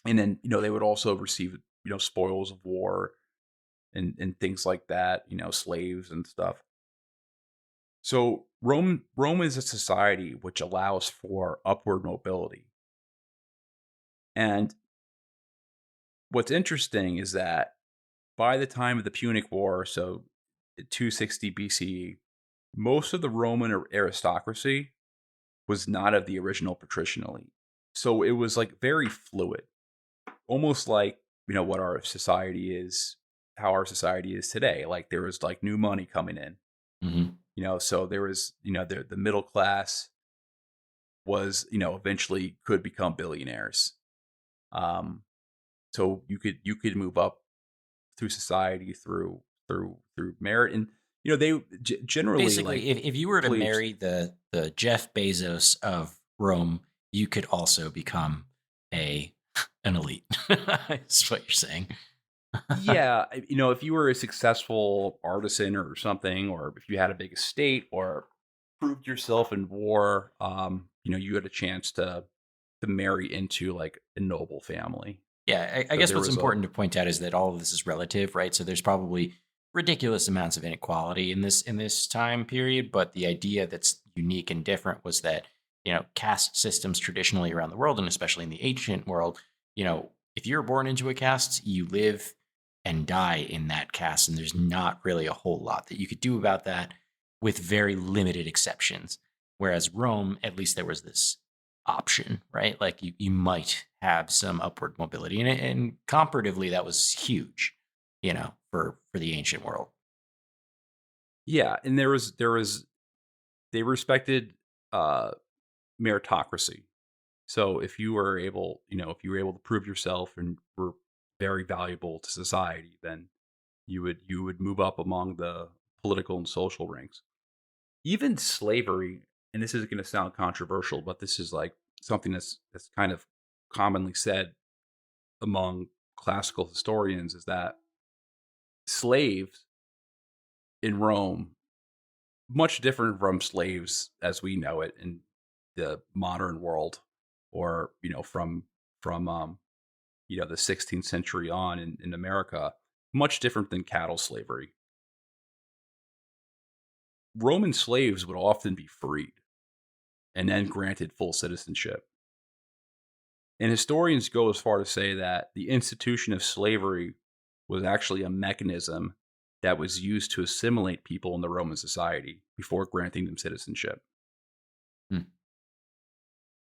And then, they would also receive, spoils of war and things like that, slaves and stuff. So Rome is a society which allows for upward mobility. And what's interesting is that by the time of the Punic War, so 260 BCE, most of the Roman aristocracy was not of the original patrician elite. So it was like very fluid, almost like, what our society is, how our society is today. Like there was like new money coming in, so there was, the middle class was, eventually could become billionaires. So you could move up through society through merit, and they generally basically, like, if you were to marry the Jeff Bezos of Rome, you could also become an elite. That's what you're saying. Yeah, if you were a successful artisan or something, or if you had a big estate or proved yourself in war, you had a chance to marry into like a noble family. Yeah, I guess what's important to point out is that all of this is relative, right? So there's probably ridiculous amounts of inequality in this time period, but the idea that's unique and different was that, caste systems traditionally around the world, and especially in the ancient world, if you're born into a caste, you live and die in that caste, and there's not really a whole lot that you could do about that, with very limited exceptions. Whereas Rome, at least there was this option, right? Like you might have some upward mobility, and comparatively that was huge, for the ancient world. Yeah, and they respected meritocracy. So if you were able to prove yourself and were very valuable to society, then you would move up among the political and social ranks. even slavery, and this is going to sound controversial, but this is like something that's kind of commonly said among classical historians, is that slaves in Rome, much different from slaves as we know it in the modern world, or from the 16th century on in America, much different than cattle slavery. Roman slaves would often be freed and then granted full citizenship. And historians go as far to say that the institution of slavery was actually a mechanism that was used to assimilate people in the Roman society before granting them citizenship.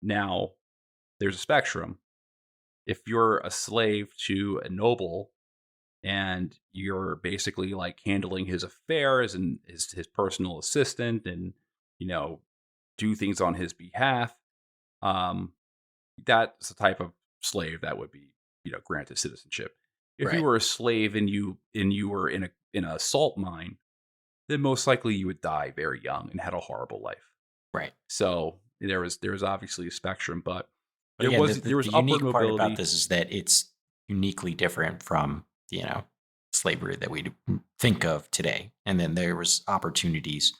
Now, there's a spectrum. If you're a slave to a noble and you're basically like handling his affairs and his personal assistant and, do things on his behalf, that's the type of slave that would be, granted citizenship. If you Right. were a slave and you were in a salt mine, then most likely you would die very young and had a horrible life. Right. So there was obviously a spectrum, but But again, there was the upward unique part about mobility. this is that it's uniquely different from, slavery that we think of today. And then there was opportunities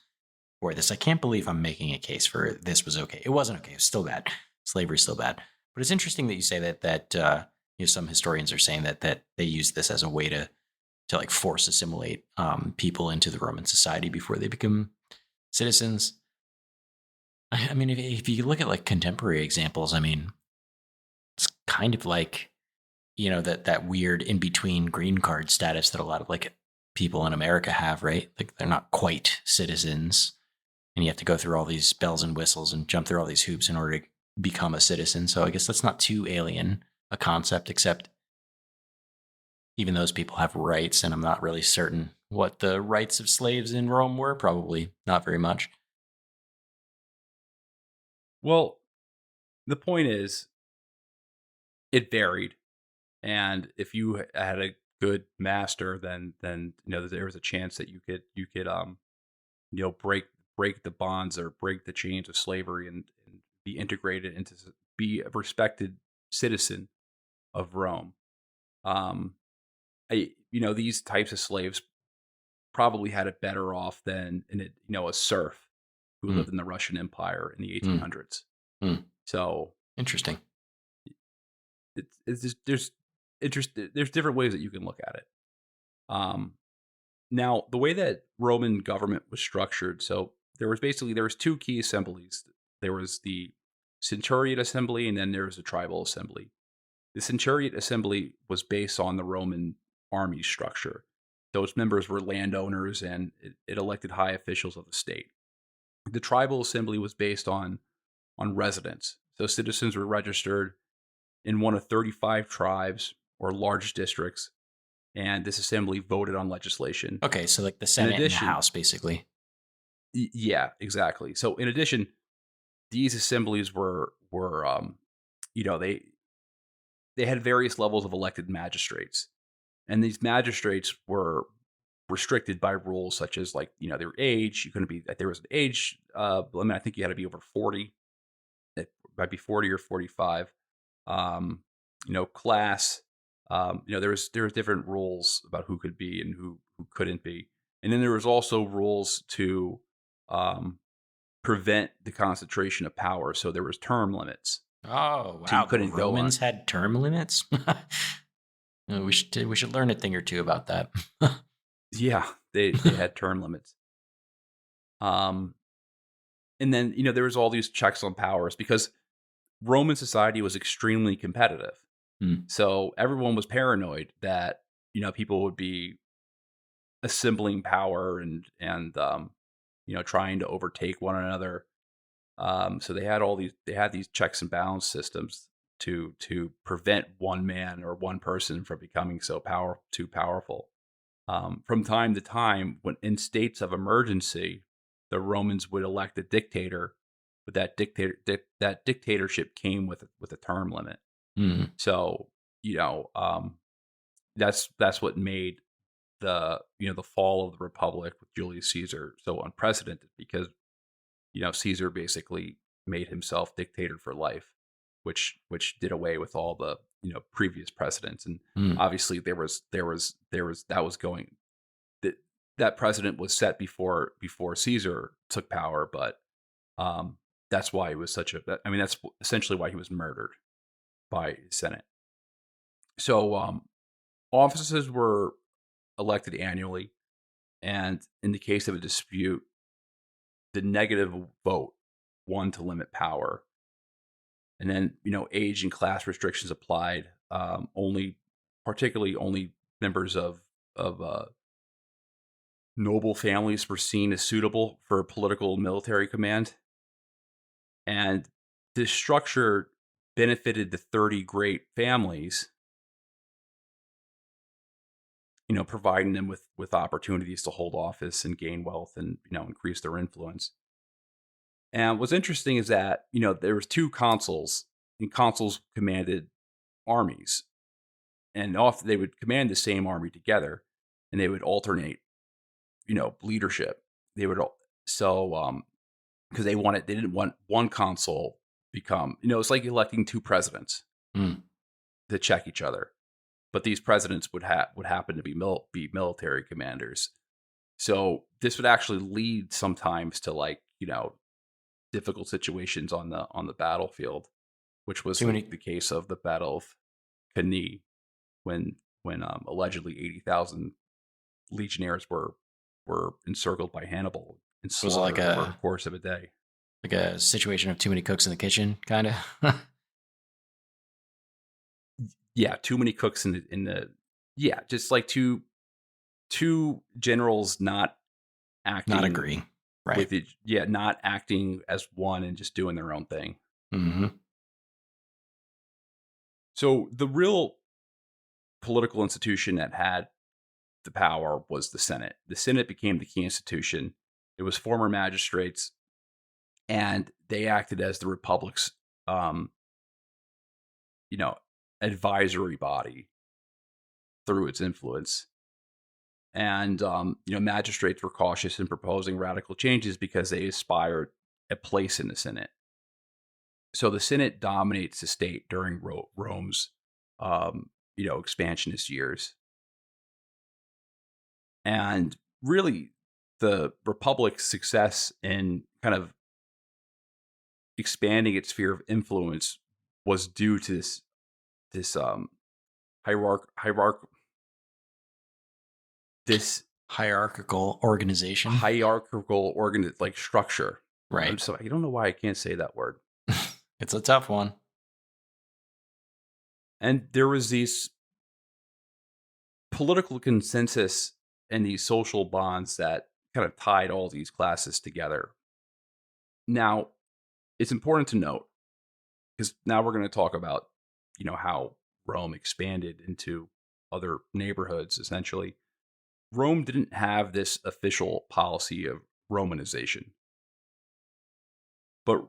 for this. I can't believe I'm making a case for this was okay. It wasn't okay. It was still bad. Slavery's still bad. But it's interesting that you say that some historians are saying that they use this as a way to like force assimilate people into the Roman society before they become citizens. I mean, if you look at like contemporary examples, I mean, it's kind of like, that weird in between green card status that a lot of like people in America have, right? Like they're not quite citizens, and you have to go through all these bells and whistles and jump through all these hoops in order to become a citizen. So I guess that's not too alien a concept, except even those people have rights, and I'm not really certain what the rights of slaves in Rome were. Probably not very much. Well, the point is, it varied, and if you had a good master, then there was a chance that you could break the bonds or break the chains of slavery and be integrated into be a respected citizen of Rome. These types of slaves probably had it better off than a serf who lived in the Russian Empire in the 1800s. So Interesting. it's just, there's different ways that you can look at it. Now, the way that Roman government was structured, so there was two key assemblies. There was the Centuriate Assembly, and then there was the Tribal Assembly. The Centuriate Assembly was based on the Roman army structure. Those members were landowners, and it elected high officials of the state. The Tribal Assembly was based on residents. So citizens were registered in one of 35 tribes or large districts, and this assembly voted on legislation. Okay, so like the Senate and the House, basically. Yeah, exactly. So in addition, these assemblies were they had various levels of elected magistrates, and these magistrates were restricted by rules such as their age. You couldn't be, there was an age limit. I think you had to be over 40. It might be 40 or 45. Class. There was different rules about who could be and who couldn't be, and then there was also rules to prevent the concentration of power. So there was term limits. Oh wow! So you couldn't the Romans go on. had term limits. We should learn a thing or two about that. Yeah, they had term limits. And then there was all these checks on powers because Roman society was extremely competitive. So everyone was paranoid that people would be assembling power and trying to overtake one another. So they had these checks and balance systems to prevent one man or one person from becoming too powerful. From time to time, when in states of emergency, the Romans would elect a dictator, but that dictatorship came with a term limit. So that's what made the fall of the Republic with Julius Caesar so unprecedented, because Caesar basically made himself dictator for life, which did away with all the previous precedents. And obviously there was that was going that precedent was set before Caesar took power, but that's why it was that's essentially why he was murdered by his Senate. So offices were elected annually, and in the case of a dispute, the negative vote won to limit power. And then age and class restrictions applied. Particularly only members of noble families were seen as suitable for political and military command. And this structure benefited the 30 great families, providing them with opportunities to hold office and gain wealth and, increase their influence. And what's interesting is that, there was 2 consuls, and consuls commanded armies. And often they would command the same army together, and they would alternate, leadership. They would, because they didn't want one consul become, it's like electing 2 presidents to check each other. But these presidents would happen to be military commanders. So this would actually lead sometimes to difficult situations on the battlefield, which was the case of the Battle of Cannae, when allegedly 80,000 legionnaires were encircled by Hannibal and slaughtered over the course of a day. Like a situation of too many cooks in the kitchen, kind of. Yeah, too many cooks in the just like two generals not acting, not agreeing, right? With not acting as one and just doing their own thing. Mm-hmm. So the real political institution that had the power was the Senate. The Senate became the key institution. It was former magistrates, and they acted as the republic's, advisory body through its influence. And, magistrates were cautious in proposing radical changes because they aspired a place in the Senate. So the Senate dominates the state during Rome's, expansionist years. And really, the Republic's success in kind of expanding its sphere of influence was due to this hierarchical organization, structure. Right. So I don't know why I can't say that word. It's a tough one. And there was these political consensus and these social bonds that kind of tied all these classes together. Now, it's important to note, because now we're going to talk about, how Rome expanded into other neighborhoods, essentially. Rome didn't have this official policy of Romanization. But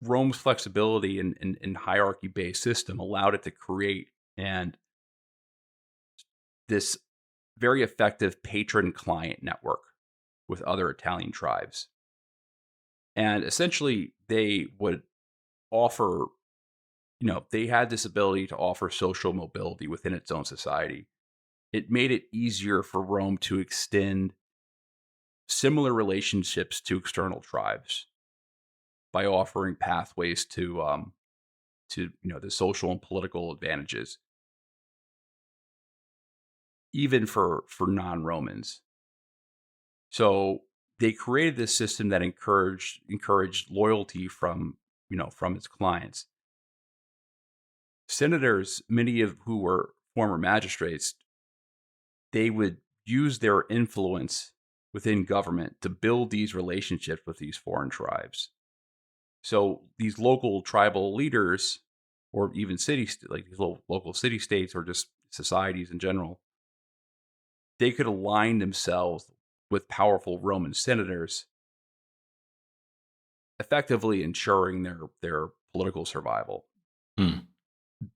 Rome's flexibility and hierarchy-based system allowed it to create this very effective patron-client network with other Italian tribes. And essentially, they would offer, they had this ability to offer social mobility within its own society. It made it easier for Rome to extend similar relationships to external tribes by offering pathways to the social and political advantages, even for non-Romans. So they created this system that encouraged loyalty from its clients. Senators, many of who were former magistrates, they would use their influence within government to build these relationships with these foreign tribes. So these local tribal leaders, or even cities, like these local city-states or just societies in general, they could align themselves with powerful Roman senators, effectively ensuring their political survival.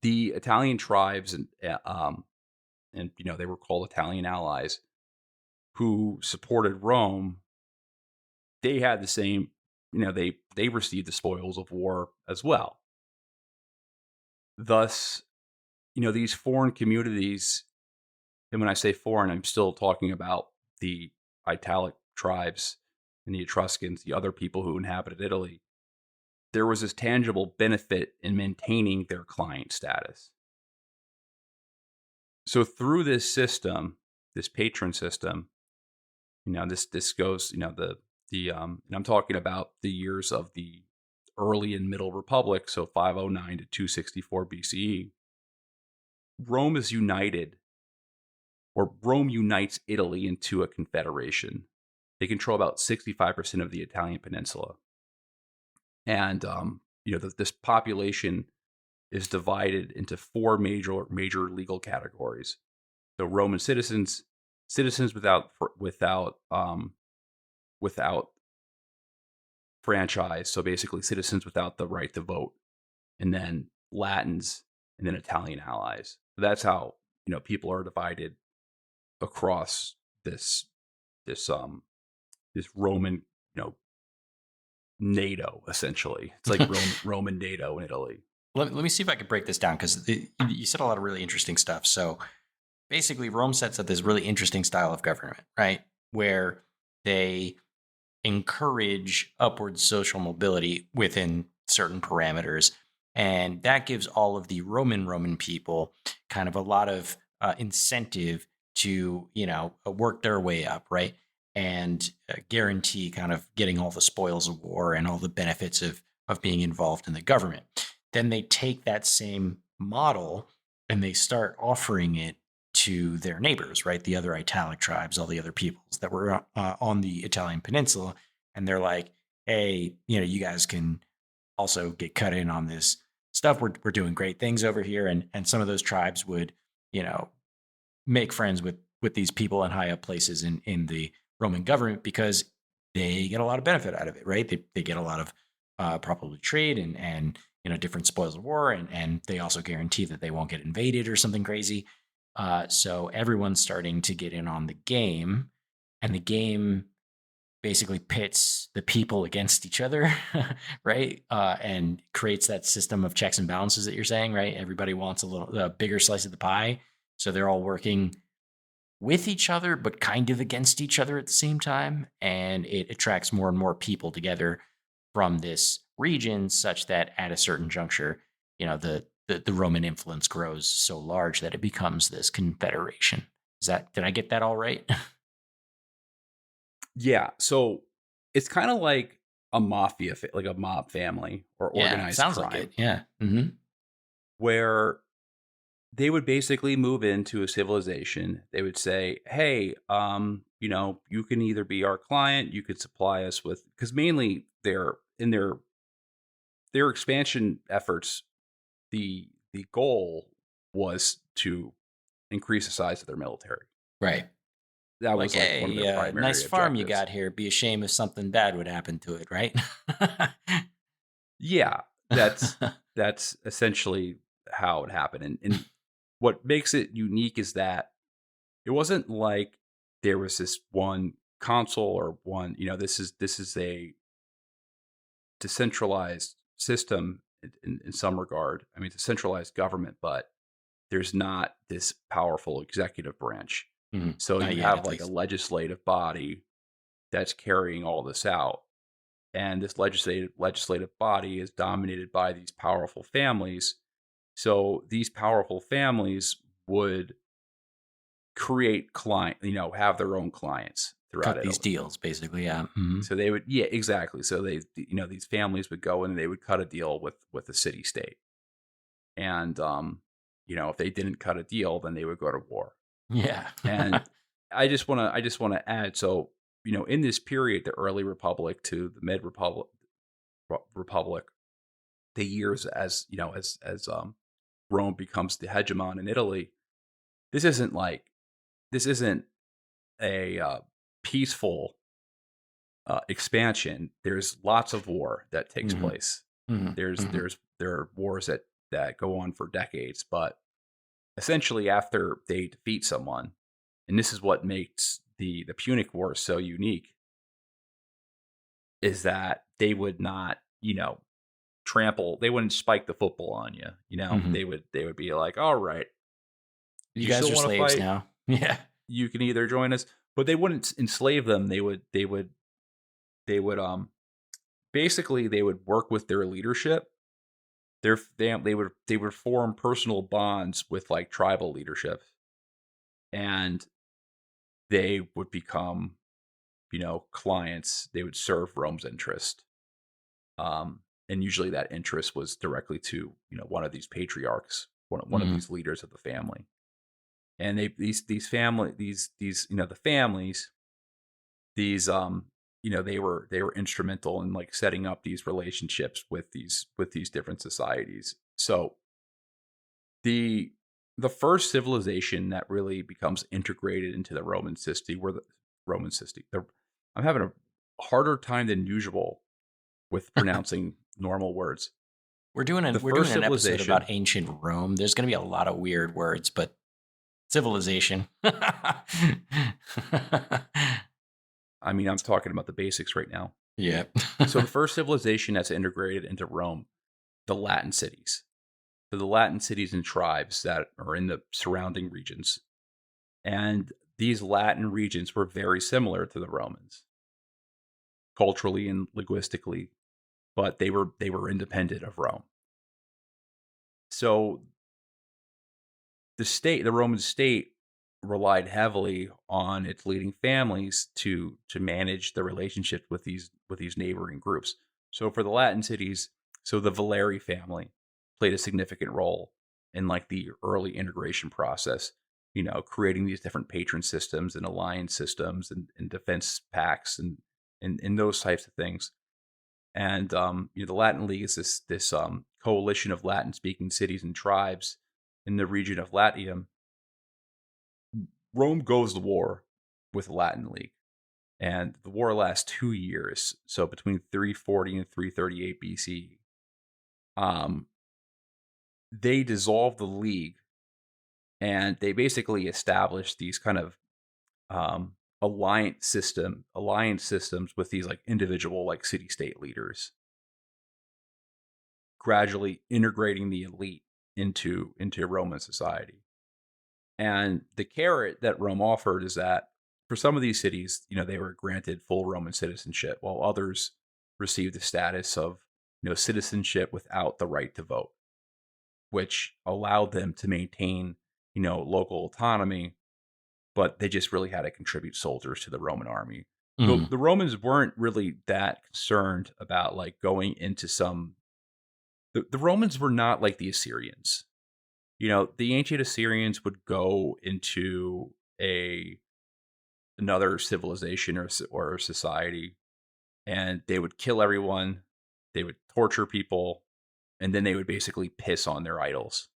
The Italian tribes and they were called Italian allies, who supported Rome, they had the same they received the spoils of war as well. Thus, these foreign communities, and when I say foreign, I'm still talking about the Italic tribes and the Etruscans, the other people who inhabited Italy. There was this tangible benefit in maintaining their client status. So through this system, this patron system, this goes, and I'm talking about the years of the early and middle republic, so 509 to 264 BCE. Rome unites Italy into a confederation. They control about 65% of the Italian peninsula. And, this population is divided into four major legal categories. So Roman citizens without franchise. So basically citizens without the right to vote, and then Latins, and then Italian allies. So that's how, people are divided across this Roman, NATO, essentially. It's like Roman NATO in Italy. Let me see if I could break this down, because you said a lot of really interesting stuff. So basically, Rome sets up this really interesting style of government, right? Where they encourage upward social mobility within certain parameters. And that gives all of the Roman people kind of a lot of incentive to, work their way up, right? And guarantee kind of getting all the spoils of war and all the benefits of being involved in the government. Then they take that same model and they start offering it to their neighbors, right? The other Italic tribes, all the other peoples that were on the Italian peninsula. And they're like, hey, you guys can also get cut in on this stuff. We're doing great things over here. And some of those tribes would, make friends with these people in high up places in the Roman government, because they get a lot of benefit out of it, right? They get a lot of probably trade and different spoils of war, and they also guarantee that they won't get invaded or something crazy. So everyone's starting to get in on the game, and the game basically pits the people against each other, right? And creates that system of checks and balances that you're saying, right? Everybody wants a bigger slice of the pie, so they're all working with each other, but kind of against each other at the same time. And it attracts more and more people together from this region, such that at a certain juncture, the Roman influence grows so large that it becomes this confederation. Did I get that all right? Yeah. So it's kind of like a mafia, like a mob family or organized sounds crime. Like it. Yeah. Mm-hmm. Where they would basically move into a civilization. They would say, hey, you can either be our client, you could supply us with, because mainly they're in their expansion efforts, the goal was to increase the size of their military. Right. That was like one of their primary nice farm you objectives. got here. Be a shame if something bad would happen to it, right? Yeah, that's essentially how it happened. And what makes it unique is that it wasn't like there was this one consul or one, this is a decentralized system in some regard. I mean, it's a centralized government, but there's not this powerful executive branch. Mm-hmm. So you have like a legislative body that's carrying all this out. And this legislative body is dominated by these powerful families. So these powerful families would create have their own clients throughout Cut these deals, basically. Yeah. Mm-hmm. So they would, yeah, exactly. So they, these families would go and they would cut a deal with the city state. And, if they didn't cut a deal, then they would go to war. Yeah. And I just want to add, so, in this period, the early republic to the mid republic, the years as Rome becomes the hegemon in Italy, this isn't a peaceful expansion. There's lots of war that takes place. Mm-hmm. There are wars that go on for decades, but essentially after they defeat someone, and this is what makes the Punic War so unique, is that they would not, they wouldn't spike the football on you. Mhm. They would be like, all right, You you guys still are want to slaves fight? now. Yeah. You can either join us, but they wouldn't enslave them. They would basically they would work with their leadership. They would form personal bonds with like tribal leadership, and they would become, clients. They would serve Rome's interest. And usually that interest was directly to, one of these patriarchs, one of Mhm. these leaders of the family. And these family these the families, these they were instrumental in like setting up these relationships with these different societies. So the the first civilization that really becomes integrated into the Roman system were the Roman system. I'm having a harder time than usual with pronouncing normal words. We're doing The an first episode civilization, about ancient Rome. There's going to be a lot of weird words, but civilization. I mean, I'm talking about the basics right now. Yeah. So the first civilization that's integrated into Rome, the Latin cities. So the Latin cities and tribes that are in the surrounding regions. And these Latin regions were very similar to the Romans, culturally and linguistically, but they were independent of Rome. So the Roman state relied heavily on its leading families to manage the relationships with these neighboring groups. So for the Latin cities, so the Valeri family played a significant role in like the early integration process, creating these different patron systems and alliance systems and defense pacts and those types of things. And the Latin League is this coalition of Latin speaking cities and tribes in the region of Latium. Rome goes to war with the Latin League, and the war lasts 2 years, so between 340 and 338 BC. They dissolve the league, and they basically establish these kind of alliance systems with these like individual like city state leaders, gradually integrating the elite into Roman society. And the carrot that Rome offered is that for some of these cities, they were granted full Roman citizenship, while others received the status of, citizenship without the right to vote, which allowed them to maintain, local autonomy, but they just really had to contribute soldiers to the Roman army. Mhm. The Romans weren't really that concerned about like going into the Romans were not like the Assyrians. The ancient Assyrians would go into another civilization or society, and they would kill everyone, they would torture people, and then they would basically piss on their idols.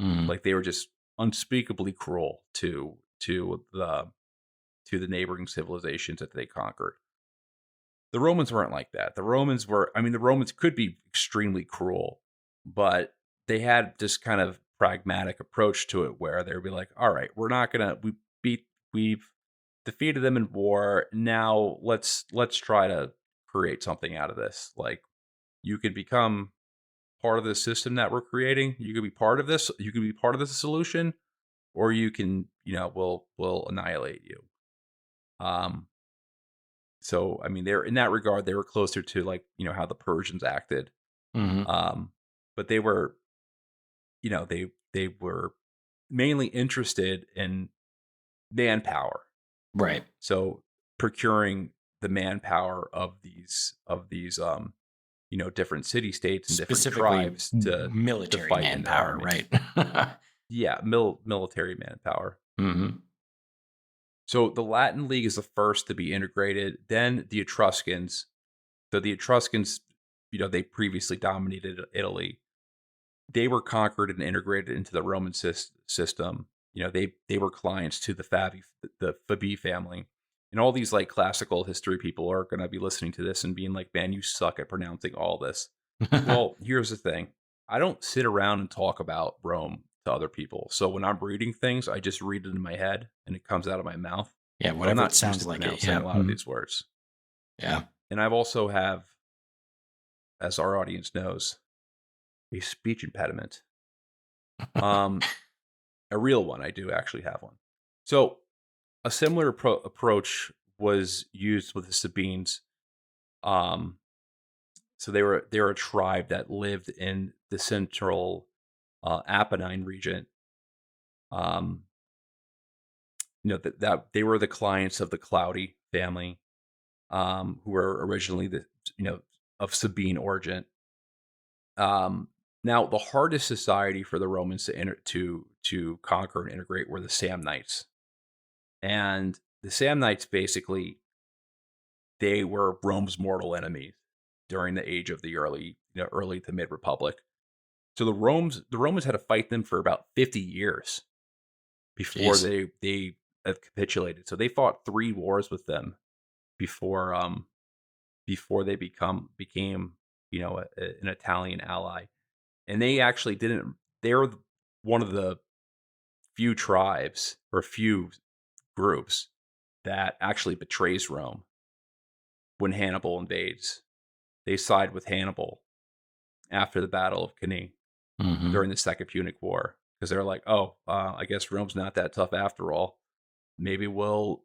Mhm. Like they were just unspeakably cruel to the neighboring civilizations that they conquered. The Romans weren't like that. The Romans could be extremely cruel, but they had this kind of pragmatic approach to it where they would be like, all right, we've defeated them in war. Now let's try to create something out of this. Like you can become part of the system that we're creating. You can be part of this. You can be part of the solution, or you can, we'll annihilate you. So I mean, they're in that regard, they were closer to like, how the Persians acted. Mhm. But they were, they were mainly interested in manpower. Right. So procuring the manpower of these different city states and different Specifically, tribes to military fight in their manpower, army. right? Yeah, military manpower. Hmm. So the Latin League is the first to be integrated. Then the Etruscans. So the Etruscans, they previously dominated Italy. They were conquered and integrated into the Roman system. They were clients to the Fabii family. And all these like classical history people are going to be listening to this and being like, man, you suck at pronouncing all this. Well, here's the thing. I don't sit around and talk about Rome to other people. So when I'm reading things, I just read it in my head and it comes out of my mouth. Yeah, But I'm whatever not it used sounds to like it. pronouncing Yeah. a lot of Mhm. these words. Yeah. And I've also have as our audience knows, a speech impediment. A real one. I do actually have one. So a similar approach was used with the Sabines. So they were a tribe that lived in the central Apennine region. That they were the clients of the Cloudy family, who were originally of Sabine origin. Now, the hardest society for the Romans to conquer and integrate were the Samnites, and the Samnites basically they were Rome's mortal enemies during the age of the early to mid Republic. So the Romans had to fight them for about 50 years before they capitulated. So they fought 3 wars with them before they became an Italian ally. And they actually didn't. They're one of the few tribes or few groups that actually betrays Rome when Hannibal invades. They side with Hannibal after the Battle of Cannae during the Second Punic War, because they're like, I guess Rome's not that tough after all. Maybe we'll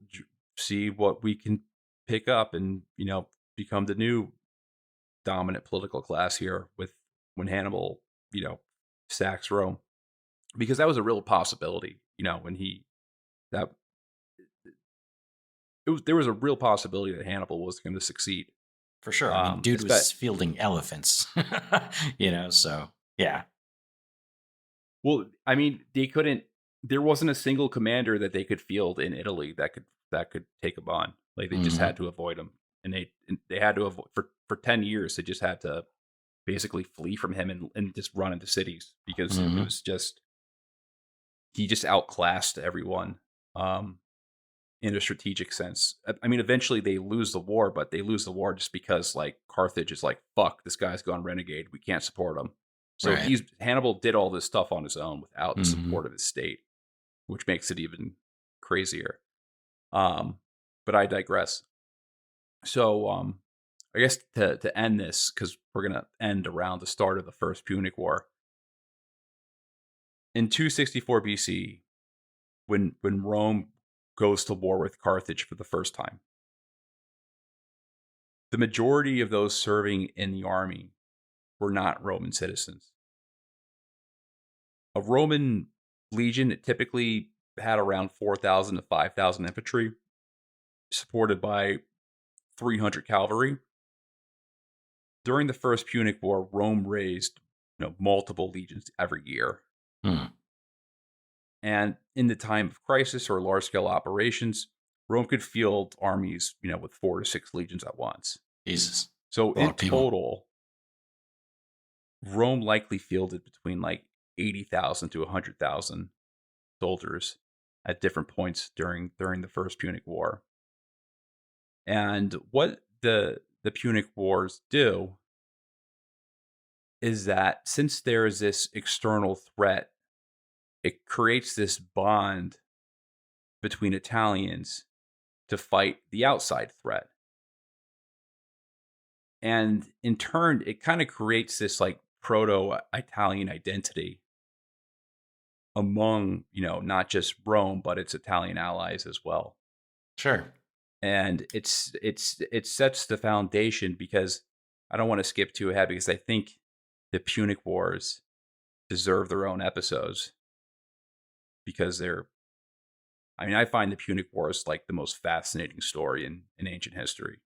see what we can pick up and become the new dominant political class here when Hannibal sacks Rome, because that was a real possibility. There was a real possibility that Hannibal was going to succeed. For sure. I mean, dude was fielding elephants, so yeah. Well, I mean, they couldn't. There wasn't a single commander that they could field in Italy that could take him on. Like they just had to avoid him, and they had to avoid for 10 years. They just had to basically flee from him and just run into cities, because it was just he just outclassed everyone in a strategic sense. I mean, eventually they lose the war, but they lose the war just because like Carthage is like, fuck, this guy's gone renegade. We can't support him. So Hannibal did all this stuff on his own without the support of his state, which makes it even crazier. But I digress. So I guess to end this, because we're going to end around the start of the First Punic War. In 264 BC, when Rome goes to war with Carthage for the first time, the majority of those serving in the army were not Roman citizens. A Roman legion typically had around 4,000 to 5,000 infantry, supported by 300 cavalry. During the First Punic War, Rome raised multiple legions every year. And in the time of crisis or large-scale operations, Rome could field armies, with 4 to 6 legions at once. Jesus. So in total, Rome likely fielded between like 80,000 to 100,000 soldiers at different points during the First Punic War. And what the Punic Wars do is that since there is this external threat, it creates this bond between Italians to fight the outside threat. And in turn, it kind of creates this like proto-Italian identity among, not just Rome, but its Italian allies as well. Sure. And it sets the foundation, because I don't want to skip too ahead, because I think the Punic Wars deserve their own episodes, because I find the Punic Wars like the most fascinating story in ancient history.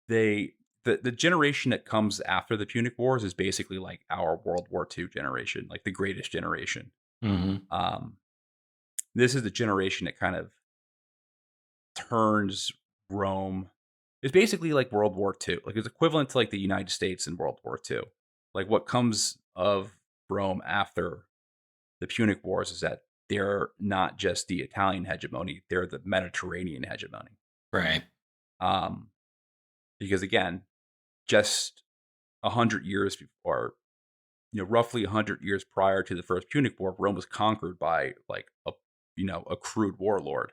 The generation that comes after the Punic Wars is basically like our World War II generation, like the greatest generation. This is the generation that kind of turns Rome. It's basically like World War II. Like it's equivalent to like the United States in World War II. Like what comes of Rome after the Punic Wars is that they're not just the Italian hegemony, they're the Mediterranean hegemony. Right. Because again, just 100 years before, roughly 100 years prior to the First Punic War, Rome was conquered by like a crude warlord.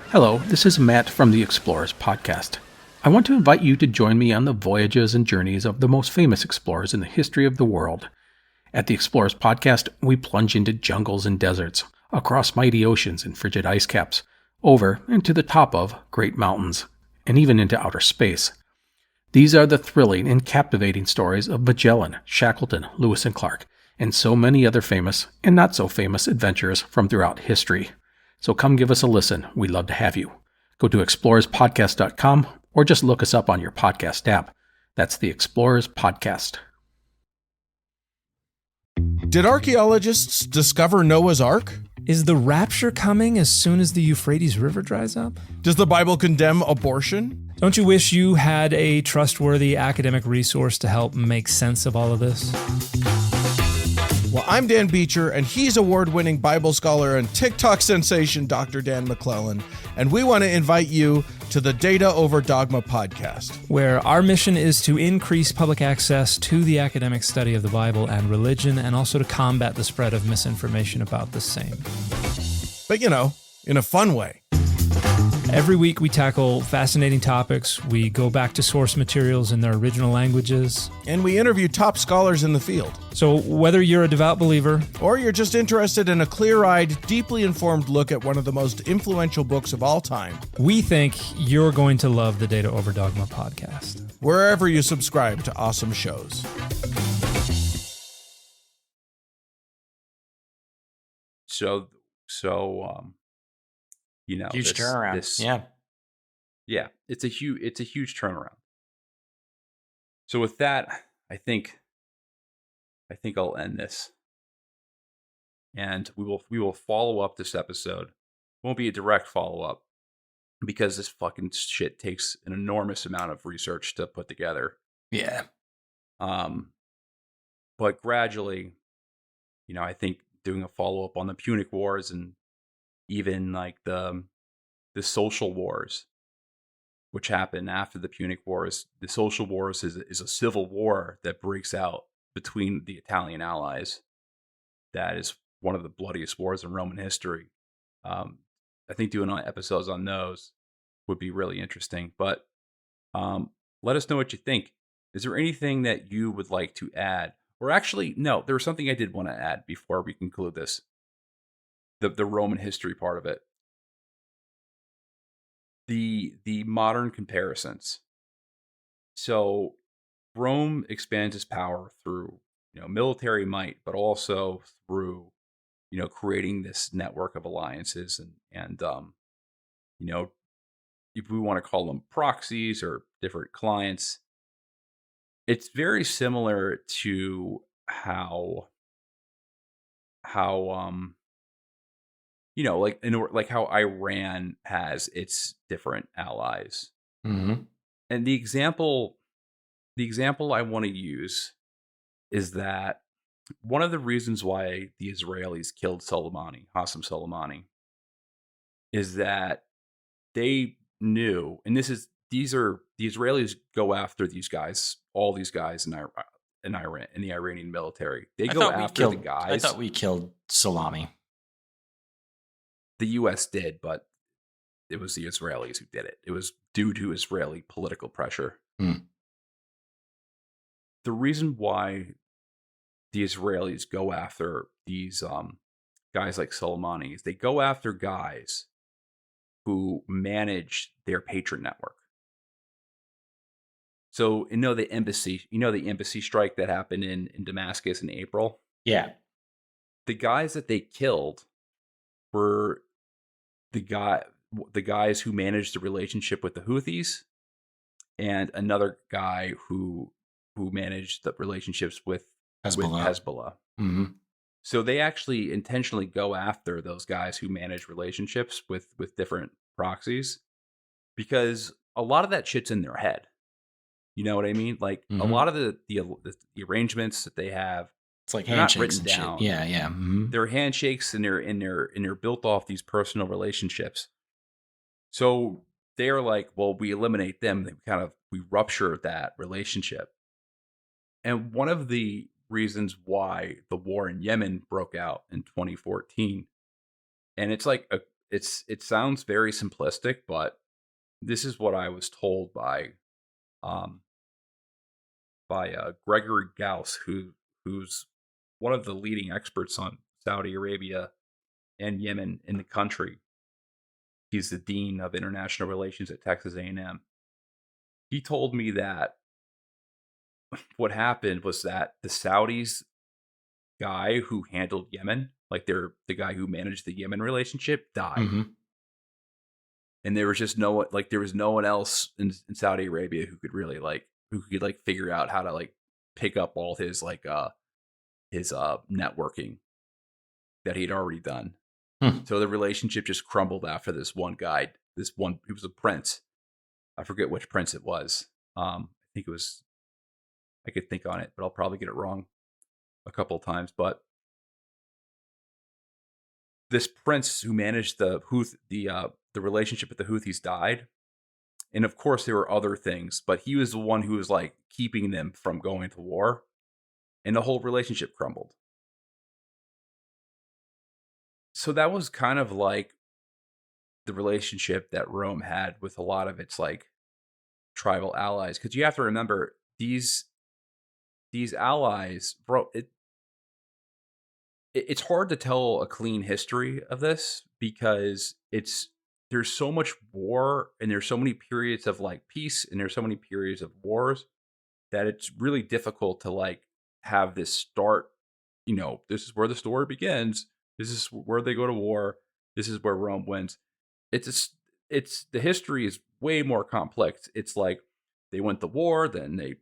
Hello, this is Matt from the Explorers Podcast. I want to invite you to join me on the voyages and journeys of the most famous explorers in the history of the world. At the Explorers Podcast, we plunge into jungles and deserts, across mighty oceans and frigid ice caps, over and to the top of great mountains, and even into outer space. These are the thrilling and captivating stories of Magellan, Shackleton, Lewis and Clark, and so many other famous and not so famous adventurers from throughout history. So come give us a listen. We'd love to have you. Go to explorerspodcast.com or just look us up on your podcast app. That's the Explorers Podcast. Did archaeologists discover Noah's Ark? Is the rapture coming as soon as the Euphrates River dries up? Does the Bible condemn abortion? Don't you wish you had a trustworthy academic resource to help make sense of all of this? Well, I'm Dan Beecher, and he's award-winning Bible scholar and TikTok sensation Dr. Dan McClellan, and we want to invite you to the Data Over Dogma podcast, where our mission is to increase public access to the academic study of the Bible and religion, and also to combat the spread of misinformation about the same. But, you know, in a fun way. Every week we tackle fascinating topics, we go back to source materials in their original languages, And we interview top scholars in the field. So whether you're a devout believer, Or you're just interested in a clear-eyed, deeply informed look at one of the most influential books of all time, we think you're going to love the Data Over Dogma podcast. wherever you subscribe to awesome shows. So, you know, Huge turnaround. Yeah, it's a huge turnaround. So with that, I think I'll end this, and we will follow up this episode. It won't be a direct follow up because this fucking shit takes an enormous amount of research to put together. Yeah. But gradually, you know, I think doing a follow up on the Punic Wars and even like the social wars, which happened after the Punic Wars. The social wars is a civil war that breaks out between the Italian allies. That is one of the bloodiest wars in Roman history. I think doing episodes on those would be really interesting. But let us know what you think. Is there anything that you would like to add? Or actually, no, there was something I did want to add before we conclude this. The Roman history part of it. The modern comparisons. So Rome expands its power through, you know, military might, but also through, you know, creating this network of alliances and you know, if we want to call them proxies or different clients, it's very similar to how you know, like how Iran has its different allies. Mm-hmm. And the example I want to use is that one of the reasons why the Israelis killed Soleimani, Hassan Soleimani, is that they knew, and the Israelis go after these guys, all these guys in Iran, in the Iranian military. They go after the guys. I thought we killed Salami. The U.S. did, but it was the Israelis who did it. It was due to Israeli political pressure. Mm. The reason why the Israelis go after these guys like Soleimani is they go after guys who manage their patron network. So the embassy strike that happened in Damascus in April? Yeah. The guys that they killed were the guys who managed the relationship with the Houthis, and another guy who managed the relationships with Hezbollah. Mm-hmm. So they actually intentionally go after those guys who manage relationships with different proxies, because a lot of that shit's in their head. You know what I mean? Like a lot of the arrangements that they have, it's like they're not handshakes written and down. shit. Yeah, yeah. Mm-hmm. They're handshakes, and they're built off these personal relationships. So they're like, well, we eliminate them. We rupture that relationship. And one of the reasons why the war in Yemen broke out in 2014. And it's like it sounds very simplistic, but this is what I was told um, by Gregory Gauss, who's one of the leading experts on Saudi Arabia and Yemen in the country. He's the dean of international relations at Texas A&M. He told me that what happened was that the Saudis guy who handled Yemen, like the guy who managed the Yemen relationship, died. Mm-hmm. And there was just there was no one else in Saudi Arabia who could really figure out how to pick up all his networking that he'd already done. So the relationship just crumbled after this one guy. He was a prince. I forget which prince it was. I think it was. I could think on it, but I'll probably get it wrong a couple of times. But this prince who managed the relationship with the Houthis died, and of course there were other things, but he was the one who was keeping them from going to war, and the whole relationship crumbled. So that was kind of like the relationship that Rome had with a lot of its tribal allies, because you have to remember these allies, bro. It's hard to tell a clean history of this because there's so much war and there's so many periods of peace and there's so many periods of wars that it's really difficult to have this start. This is where the story begins. This is where they go to war. This is where Rome wins. It's the history is way more complex. It's they went to war, then they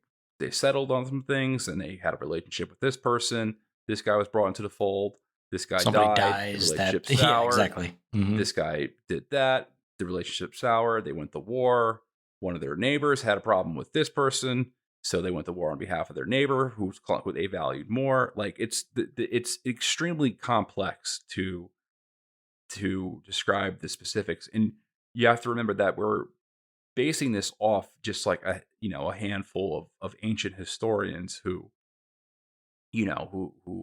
settled on some things, and they had a relationship with this person. This guy was brought into the fold. This guy Somebody died. dies. The relationship Yeah, soured. exactly. Mm-hmm. This guy did that. The relationship soured. They went to war. One of their neighbors had a problem with this person, so they went to war on behalf of their neighbor, who they valued more. It's extremely complex to describe the specifics, and you have to remember that we're basing this off just a handful of ancient historians who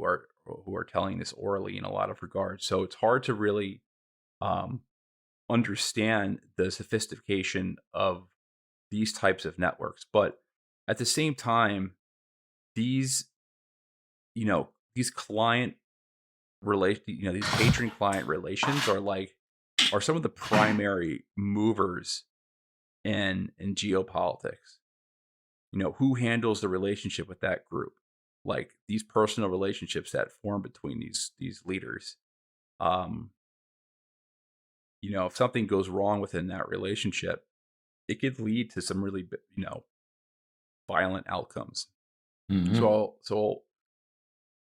are telling this orally in a lot of regards. So it's hard to really understand the sophistication of these types of networks. But at the same time, these client these patron client relations are some of the primary movers in geopolitics. Who handles the relationship with that group? These personal relationships that form between these leaders. If something goes wrong within that relationship, it could lead to some really violent outcomes. Mm-hmm. So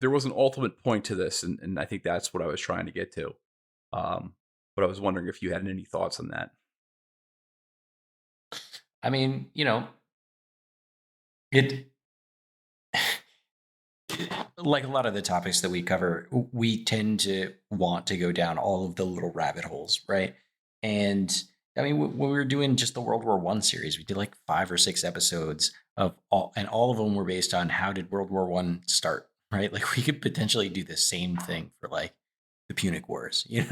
there was an ultimate point to this, and I think that's what I was trying to get to. But I was wondering if you had any thoughts on that. I mean, it like a lot of the topics that we cover, we tend to want to go down all of the little rabbit holes, right? And I mean, when we were doing just the World War I series, we did 5 or 6 episodes of all of them were based on how did World War I start, right? We could potentially do the same thing for the Punic Wars, we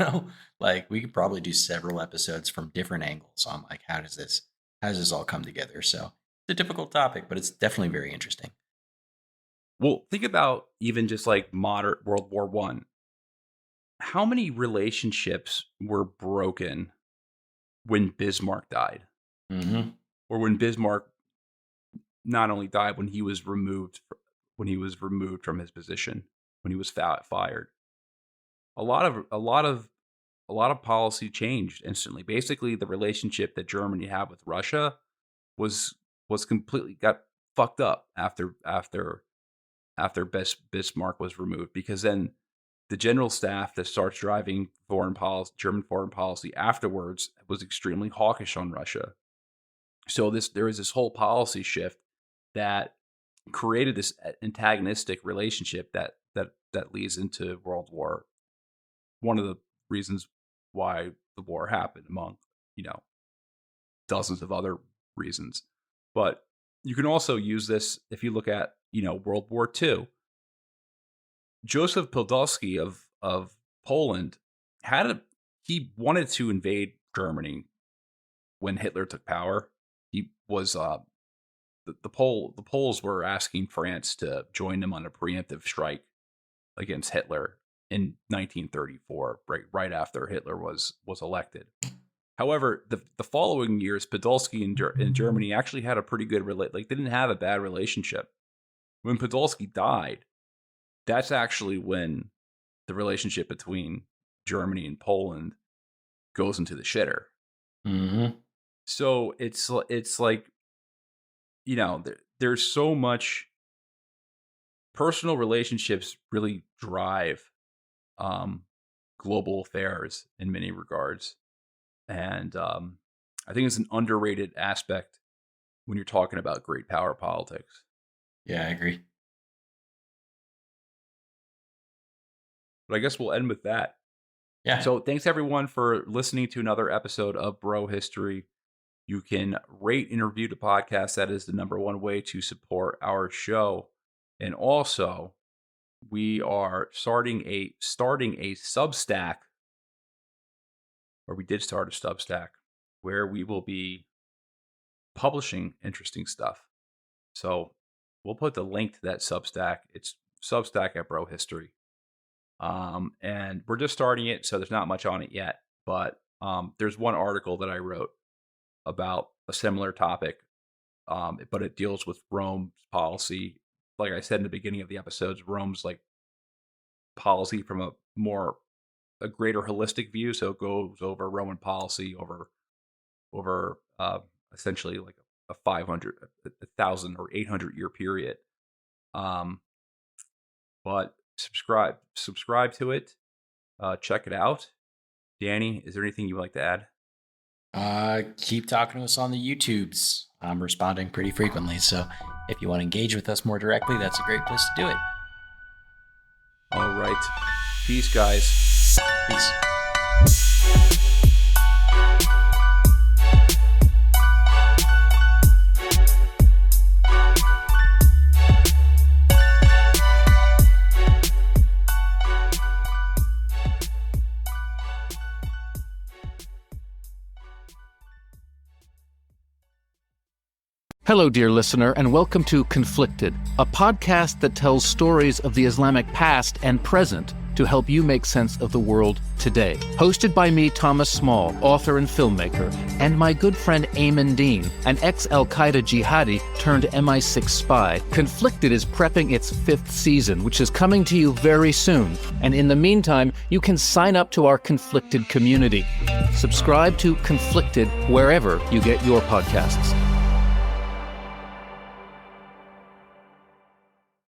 could probably do several episodes from different angles on how does this all come together? So it's a difficult topic, but it's definitely very interesting. Well, think about even just modern World War I. How many relationships were broken when Bismarck died? Mm-hmm. Or when Bismarck not only died, when he was removed from his position, when he was fired. A lot of policy changed instantly. Basically, the relationship that Germany had with Russia was completely got fucked up after Bismarck was removed, because then the general staff that starts driving German foreign policy afterwards was extremely hawkish on Russia. So there is this whole policy shift that created this antagonistic relationship that leads into World War. One of the reasons why the war happened, among dozens of other reasons. But you can also use this if you look at World War II. Joseph Podolsky of Poland he wanted to invade Germany when Hitler took power. He was the Poles were asking France to join them on a preemptive strike against Hitler in 1934, right after Hitler was elected. However, the following years, Podolsky in Germany actually had a pretty good they didn't have a bad relationship. When Podolsky died, that's actually when the relationship between Germany and Poland goes into the shitter. Mm-hmm. So it's like, there's so much. Personal relationships really drive global affairs in many regards. And I think it's an underrated aspect when you're talking about great power politics. Yeah, I agree. But I guess we'll end with that. Yeah. So thanks everyone for listening to another episode of Bro History. You can rate and review the podcast. That is the number one way to support our show. And also, we are starting a Substack, or we did start a Substack, where we will be publishing interesting stuff. So we'll put the link to that Substack. It's Substack at Bro History. And we're just starting it, so there's not much on it yet. But there's one article that I wrote about a similar topic, but it deals with Rome's policy. Like I said in the beginning of the episodes, Rome's like policy from a greater holistic view. So it goes over Roman policy over essentially like a 500, 1,000 or 800 year period. But subscribe to it. Check it out. Danny, is there anything you'd like to add? Keep talking to us on the YouTubes. I'm responding pretty frequently, so if you want to engage with us more directly, that's a great place to do it. All right. Peace, guys. Peace. Hello, dear listener, and welcome to Conflicted, a podcast that tells stories of the Islamic past and present to help you make sense of the world today. Hosted by me, Thomas Small, author and filmmaker, and my good friend Ayman Dean, an ex-Al-Qaeda jihadi turned MI6 spy. Conflicted is prepping its 5th season, which is coming to you very soon. And in the meantime, you can sign up to our Conflicted community. Subscribe to Conflicted wherever you get your podcasts.